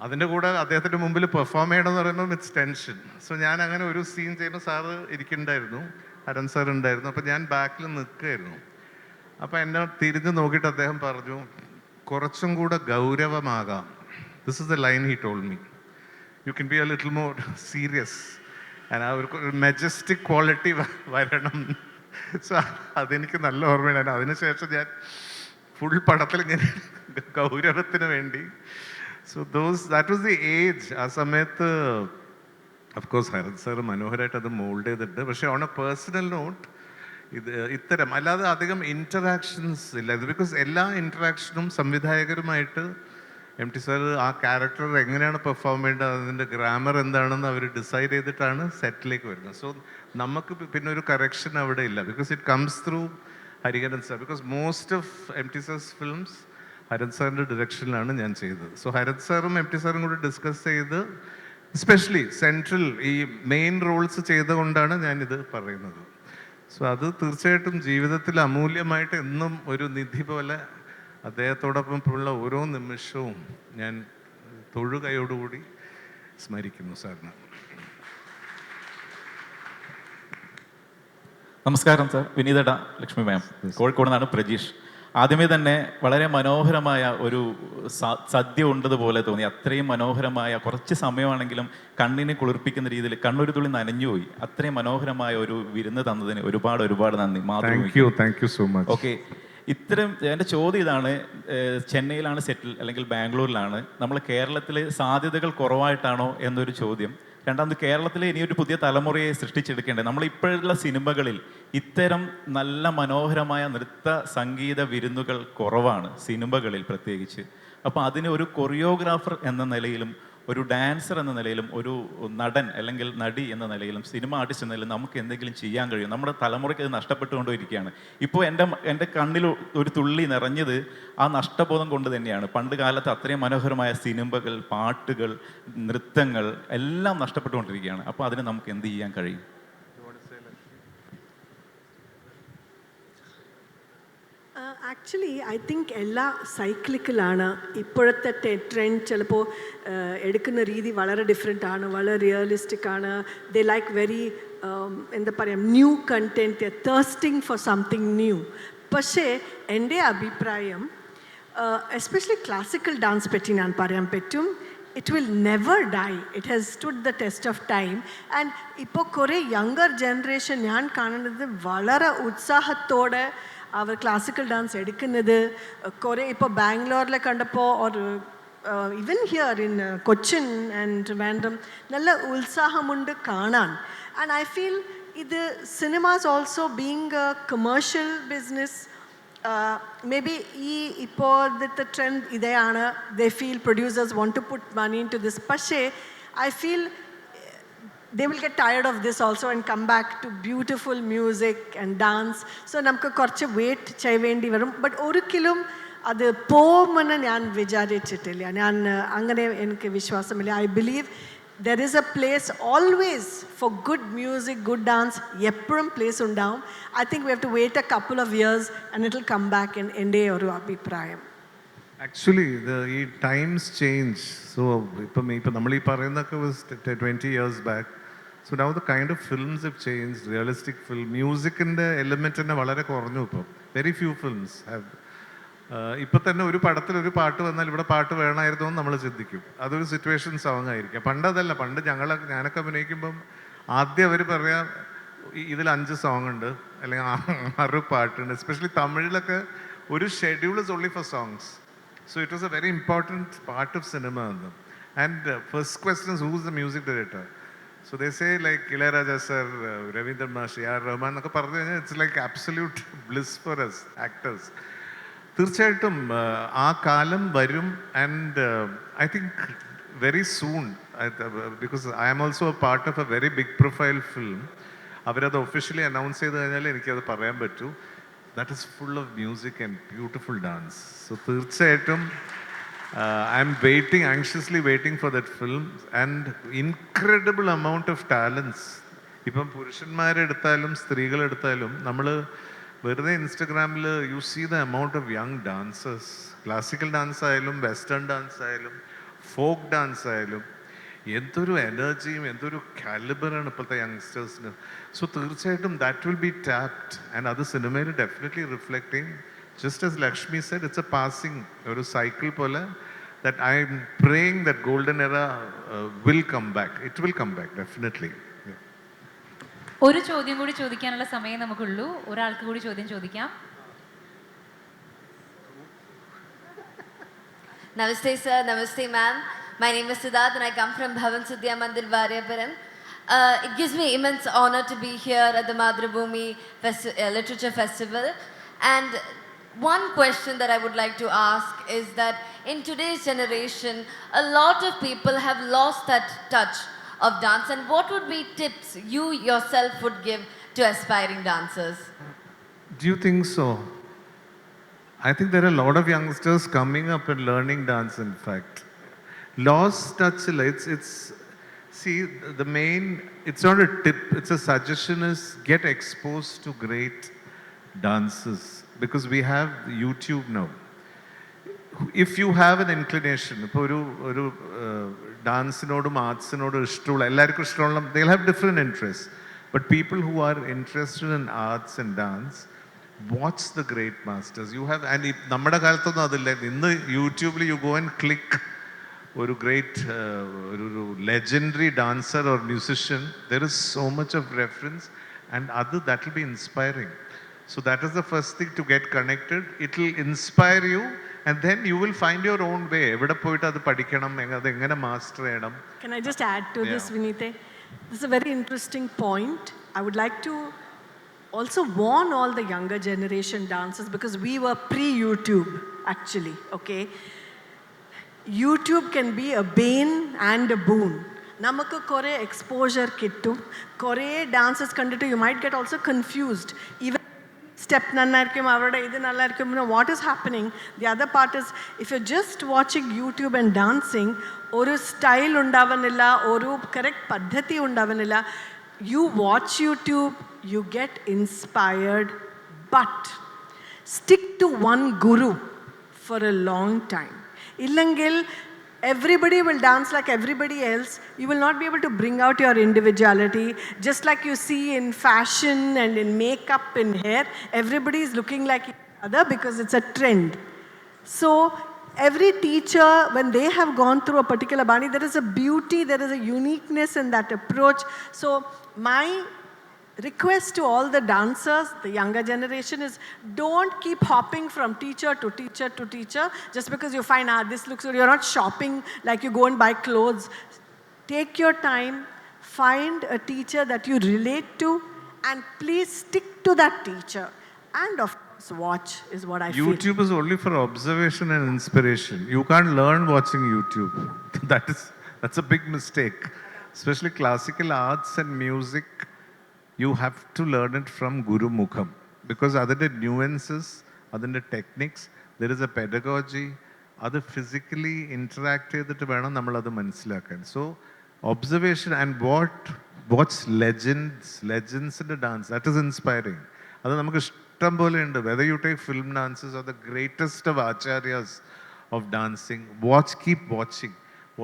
അതിൻ്റെ കൂടെ അദ്ദേഹത്തിൻ്റെ മുമ്പിൽ പെർഫോം ചെയ്യണമെന്ന് പറയുമ്പോൾ ഇറ്റ്സ് ടെൻഷൻ. സോ ഞാൻ അങ്ങനെ ഒരു സീൻ ചെയ്യുമ്പോൾ സാറ് ഇരിക്കുന്നുണ്ടായിരുന്നു, ഹരൻ സാർ ഉണ്ടായിരുന്നു. അപ്പോൾ ഞാൻ ബാക്കിൽ നിൽക്കുകയായിരുന്നു. അപ്പോൾ എന്നെ തിരിഞ്ഞ് നോക്കിയിട്ട് അദ്ദേഹം പറഞ്ഞു, കുറച്ചും കൂടെ ഗൗരവമാകാം. This is the line he told me. You can be a little more serious and ആ ഒരു മെജസ്റ്റിക് ക്വാളിറ്റി വരണം. സോ അതെനിക്ക് നല്ല ഓർമ്മയാണ്. അതിനുശേഷം ഞാൻ ഫുൾ പടത്തിൽ ഇങ്ങനെ ഗൗരവത്തിന് വേണ്ടി. So that was the age. ആ സമയത്ത് അഫ്കോഴ്സ് ഹരൻ സാർ മനോഹരമായിട്ട് അത് മോൾഡ് ചെയ്തിട്ടുണ്ട്. പക്ഷേ ഓൺ എ പേഴ്സണൽ നോട്ട് ഇത്തരം അല്ലാതെ അധികം ഇൻറ്ററാക്ഷൻസ് ഇല്ല. ഇത് ബിക്കോസ് എല്ലാ ഇൻറ്ററാക്ഷനും സംവിധായകരുമായിട്ട് എം ടി സാർ ആ ക്യാരക്ടർ എങ്ങനെയാണ് പെർഫോം ചെയ്യേണ്ടത്, അതിൻ്റെ ഗ്രാമർ എന്താണെന്ന് അവർ ഡിസൈഡ് ചെയ്തിട്ടാണ് സെറ്റിലേക്ക് വരുന്നത്. സോ നമുക്ക് പിന്നെ ഒരു കറക്ഷൻ അവിടെ ഇല്ല, because it comes through Hariharan sir. Because most of M T SARS films Haran സാറിൻ്റെ ഡിറക്ഷനിലാണ് ഞാൻ ചെയ്തത്. സോ ഹരൻ സാറും എം ടി സാറും കൂടി ഡിസ്കസ് ചെയ്ത്, എസ്പെഷ്യലി സെൻട്രൽ ഈ മെയിൻ റോൾസ് ചെയ്തുകൊണ്ടാണ് ഞാനിത് പറയുന്നത്. സോ അത് തീർച്ചയായിട്ടും ജീവിതത്തിൽ അമൂല്യമായിട്ട് എന്നും ഒരു നിധി പോലെ അദ്ദേഹത്തോടൊപ്പം ഉള്ള ഓരോ നിമിഷവും ഞാൻ തൊഴുകയോടുകൂടി സ്മരിക്കുന്നു സാറിന്. നമസ്കാരം സാർ. വിനീതേട്ടാ, ലക്ഷ്മി മാം, കോഴിക്കോട് നിന്നാണ് പ്രജീഷ്. ആദ്യമേ തന്നെ വളരെ മനോഹരമായ ഒരു സദ്യ ഉണ്ടതുപോലെ തോന്നി. അത്രയും മനോഹരമായ, കുറച്ച് സമയമാണെങ്കിലും കണ്ണിനെ കുളിർപ്പിക്കുന്ന രീതിയിൽ കണ്ണൊരു തുള്ളി നനഞ്ഞുപോയി. അത്രയും മനോഹരമായ ഒരു വിരുന്ന് തന്നതിന് ഒരുപാട് ഒരുപാട് നന്ദി. Thank you so much. Okay, ഇത്തരം എൻ്റെ ചോദ്യം ഇതാണ്. ചെന്നൈയിലാണ് സെറ്റിൽ അല്ലെങ്കിൽ ബാംഗ്ലൂരിലാണ്, നമ്മൾ കേരളത്തിൽ സാധ്യതകൾ കുറവായിട്ടാണോ എന്നൊരു ചോദ്യം. രണ്ടാമത്, കേരളത്തിൽ ഇനിയൊരു പുതിയ തലമുറയെ സൃഷ്ടിച്ചെടുക്കേണ്ടത്. നമ്മൾ ഇപ്പോഴുള്ള സിനിമകളിൽ ഇത്തരം നല്ല മനോഹരമായ നൃത്ത സംഗീത വിരുന്നുകൾ കുറവാണ്, സിനിമകളിൽ പ്രത്യേകിച്ച്. അപ്പോൾ അതിന് ഒരു കൊറിയോഗ്രാഫർ എന്ന നിലയിലും ഒരു ഡാൻസർ എന്ന നിലയിലും ഒരു നടൻ അല്ലെങ്കിൽ നടി എന്ന നിലയിലും സിനിമ ആർട്ടിസ്റ്റ് എന്ന നിലയിലും നമുക്ക് എന്തെങ്കിലും ചെയ്യാൻ കഴിയും? നമ്മുടെ തലമുറയ്ക്ക് അത് നഷ്ടപ്പെട്ടുകൊണ്ടിരിക്കുകയാണ്. ഇപ്പോൾ എൻ്റെ കണ്ണിൽ ഒരു തുള്ളി നിറഞ്ഞത് ആ നഷ്ടബോധം കൊണ്ട് തന്നെയാണ്. പണ്ട് കാലത്ത് അത്രയും മനോഹരമായ സിനിമകൾ, പാട്ടുകൾ, നൃത്തങ്ങൾ എല്ലാം നഷ്ടപ്പെട്ടുകൊണ്ടിരിക്കുകയാണ്. അപ്പോൾ അതിന് നമുക്ക് എന്ത് ചെയ്യാൻ കഴിയും? ആക്ച്വലി ഐ തിങ്ക് എല്ലാ സൈക്ലിക്കലാണ്. ഇപ്പോഴത്തെ ട്രെൻഡ് ചിലപ്പോൾ എടുക്കുന്ന രീതി വളരെ ഡിഫറെൻ്റ് ആണ്, വളരെ റിയലിസ്റ്റിക് ആണ്. ദേ ലൈക്ക് വെരി എന്താ പറയുക, new content, thirsting for something new. പക്ഷേ എൻ്റെ അഭിപ്രായം, എസ്പെഷ്യലി ക്ലാസിക്കൽ ഡാൻസ് പറ്റി ഞാൻ പറയാൻ പറ്റും, it will never dye. It has stood the test of time. And ഇപ്പോൾ കുറേ യങ്ങർ ജനറേഷൻ ഞാൻ കാണുന്നത് വളരെ ഉത്സാഹത്തോടെ അവർ ക്ലാസിക്കൽ ഡാൻസ് എടുക്കുന്നത്. കുറേ ഇപ്പോൾ ബാംഗ്ലൂരിൽ കണ്ടപ്പോൾ, ഒരു even here in Cochin and Trivandrum, nalla ulsahamundu kaanan. And I feel the cinemas also being a commercial business, maybe the trend ideyana, they feel producers want to put money into this. Pashe, I feel they will get tired of this also and come back to beautiful music and dance. So namukku korchu wait cheyavendi varum. But orikilum അത് പോകുമെന്ന് ഞാൻ വിചാരിച്ചിട്ടില്ല. ഞാൻ അങ്ങനെ എനിക്ക് വിശ്വാസമില്ല. I believe there is a place always for good music, good dance. എപ്പോഴും പ്ലേസ് ഉണ്ടാവും. I think we have to wait a couple of years and it will come back. എൻ്റെ ഒരു അഭിപ്രായം. ആക്ച്വലി ഈ ടൈംസ് ചേഞ്ച്. സോ ഇപ്പം നമ്മൾ ഈ പറയുന്നതൊക്കെ 20 years back. So now the kind of films have change. Realistic film, മ്യൂസിക്കിൻ്റെ എലിമെൻറ്റ് തന്നെ വളരെ കുറഞ്ഞു. ഇപ്പം വെരി ഫ്യൂ ഫിലിംസ് ഹാവ്. ഇപ്പം തന്നെ ഒരു പടത്തിൽ ഒരു പാട്ട് വന്നാൽ ഇവിടെ പാട്ട് വേണമായിരുന്നു എന്ന് നമ്മൾ ചിന്തിക്കും. അതൊരു സിറ്റുവേഷൻ സോങ് ആയിരിക്കും. പണ്ടതല്ല. പണ്ട് ഞാനൊക്കെ അഭിനയിക്കുമ്പം ആദ്യം അവർ പറയാം ഇതിൽ 5 സോങ് ഉണ്ട് അല്ലെങ്കിൽ 6 പാട്ടുണ്ട്. എസ്പെഷ്യലി തമിഴിലൊക്കെ ഒരു schedule is only for songs. So it was a very important part of cinema എന്ന്. And first question who is the music director. So they say like Ilaiyaraaja sir, Raveendran മാഷ്, AR റഹ്മാൻ എന്നൊക്കെ പറഞ്ഞു കഴിഞ്ഞാൽ it's like absolute bliss for us actors. തീർച്ചയായിട്ടും ആ കാലം വരും. And I think very soon, because I am also a part of a very big profile film. അവരത് ഒഫീഷ്യലി അനൗൺസ് ചെയ്ത് കഴിഞ്ഞാൽ എനിക്കത് പറയാൻ പറ്റൂ. That is full of music and beautiful dance. So തീർച്ചയായിട്ടും I am waiting, anxiously waiting for that film. And incredible amount of talents. ഇപ്പം പുരുഷന്മാരെടുത്താലും സ്ത്രീകളെടുത്താലും നമ്മൾ വെറുതെ ഇൻസ്റ്റഗ്രാമിൽ you see the amount of young dancers. Classical dance ആയാലും വെസ്റ്റേൺ ഡാൻസ് ആയാലും ഫോക്ക് ഡാൻസ് ആയാലും എന്തൊരു എനർജിയും എന്തൊരു കാലിബറാണ് ഇപ്പോഴത്തെ യങ്സ്റ്റേഴ്സിന്. സോ തീർച്ചയായിട്ടും that will be tapped. And അത് സിനിമയിൽ definitely reflecting. Just as Lakshmi said, it's a passing, ഒരു സൈക്കിൾ പോലെ. That I am praying that golden era will come back. It will come back definitely. ഒരു ചോദ്യം കൂടി ചോദിക്കാനുള്ള സമയം നമുക്കുള്ളൂ. ഒരാൾക്ക് കൂടി ചോദ്യം ചോദിക്കാം. Namaste sir, namaste ma'am. My name is Siddharth and I come from Bhavan Sudhya Mandir Varyapuram. It gives me immense honor to be here at the Madhrubhumi Literature Festival. And one question that I would like to ask is that in today's generation, a lot of people have lost that touch of dance, and what would be tips you yourself would give to aspiring dancers? Do you think so? I think there are a lot of youngsters coming up and learning dance, in fact. Lost touch, it's see, the main, it's not a tip, it's a suggestion, is get exposed to great dances, because we have YouTube now. If you have an inclination, ഇപ്പോൾ ഒരു ഡാൻസിനോടും ആർട്സിനോടും ഇഷ്ടമുള്ള എല്ലാവർക്കും ഇഷ്ടമുള്ള, they'll have different interests, but people who are interested in arts and dance, watch the great masters. You have, and നമ്മുടെ കാലത്തൊന്നും അതില്ല. ഇന്ന് യൂട്യൂബിൽ you go and click ഒരു ഗ്രേറ്റ് ഒരു legendary dancer or musician, there is so much of reference, and that will be inspiring. So that is the first thing, to get connected. It will inspire you. And then you will find your own way. എവിടെ പോയിട്ട് അത് പഠിക്കണം, അത് എങ്ങനെ മാസ്റ്റർ ചെയ്യണം. Can I just add to this, Vinite? This is a very interesting point. I would like to also warn all the younger generation dancers, because we were pre-YouTube actually, okay? YouTube can be a bane and a boon. നമുക്ക് കുറേ എക്സ്പോഷർ കിട്ടും. കുറേ ഡാൻസസ് കണ്ടിട്ട് you might get also confused. Even step നന്നായിരിക്കും, അവരുടെ ഇത് നല്ലായിരിക്കും. What is happening? The other part is, if you're just watching YouTube and dancing, ഒരു സ്റ്റൈൽ ഉണ്ടാവുന്നില്ല, ഒരു കറക്റ്റ് പദ്ധതി ഉണ്ടാവുന്നില്ല. You watch YouTube, you get inspired, but stick to one guru for a long time. ഇല്ലെങ്കിൽ everybody will dance like everybody else. You will not be able to bring out your individuality. Just like you see in fashion and in makeup and hair, everybody is looking like each other because it's a trend. So every teacher, when they have gone through a particular bani, there is a beauty, there is a uniqueness in that approach. So my request to all the dancers, the younger generation, is don't keep hopping from teacher to teacher to teacher just because you find, this looks good. You're not shopping like you go and buy clothes. Take your time, find a teacher that you relate to, and please stick to that teacher. And of course, watch is what I feel. YouTube is only for observation and inspiration. You can't learn watching YouTube. That's a big mistake. Especially classical arts and music, you have to learn it from Guru Mukham. Because other nuances, other techniques, there is a pedagogy, other physically interact ചെയ്തിട്ട് വേണം നമ്മൾ അത് മനസ്സിലാക്കാൻ. So observation and watch legends in the dance. That is inspiring. അത് നമുക്ക് ഇഷ്ടം പോലെ ഉണ്ട്. Whether you take film dances or the greatest of acharyas of dancing, keep watching.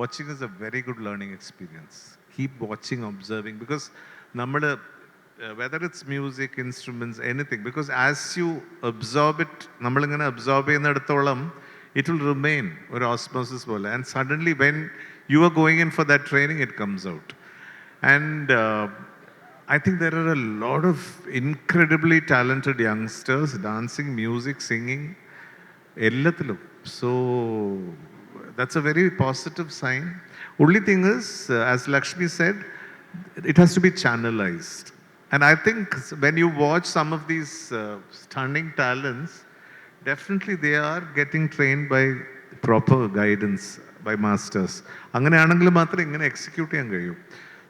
Watching is a very good learning experience. Keep watching, observing, because നമ്മൾ whether it's music, instruments, anything, because as you absorb it, നമ്മളിങ്ങനെ absorb ചെയ്യുന്നിടത്തോളം it will remain ഒരു osmosis പോലെ, and suddenly when you are going in for that training, it comes out. And I think there are a lot of incredibly talented youngsters dancing, music, singing, എല്ലാത്തിലും. So that's a very positive sign. Only thing is, as Lakshmi said, it has to be channelized. And I think when you watch some of these stunning talents, definitely they are getting trained by proper guidance, by masters. അങ്ങനെയാണെങ്കിൽ മാത്രമേ ഇങ്ങനെ എക്സിക്യൂട്ട് ചെയ്യാൻ കഴിയൂ.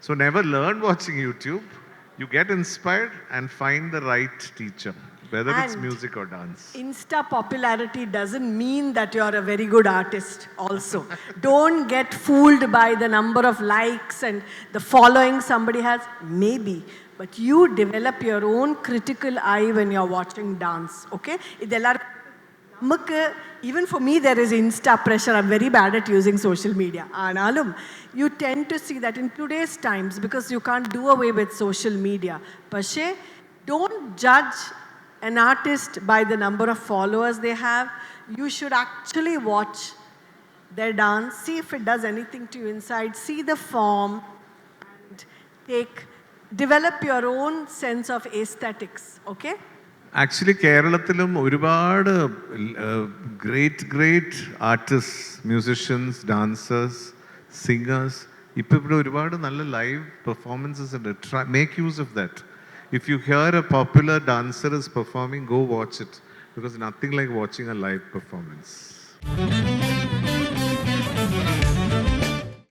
So never learn watching YouTube. You get inspired and find the right teacher, whether it's And music or dance. Insta popularity doesn't mean that you're a very good artist also. Don't get fooled by the number of likes and the following somebody has. Maybe. But you develop your own critical eye when you're watching dance. Okay? Even for me, there is Insta pressure. I'm very bad at using social media. Analum, you tend to see that in today's times, because you can't do away with social media. Pashe, don't judge an artist by the number of followers they have. You should actually watch their dance, see if it does anything to you inside, see the form, and develop your own sense of aesthetics, okay? Actually കേരളത്തിലും ഒരുപാട് great artist, musicians, dancers, singers ഇപ്പം ഇവിടെ ഒരുപാട് നല്ല ലൈവ് പെർഫോമൻസസ് ഉണ്ട്. Make use of that. If you hear a popular dancer is performing, go watch it, because nothing like watching a live performance.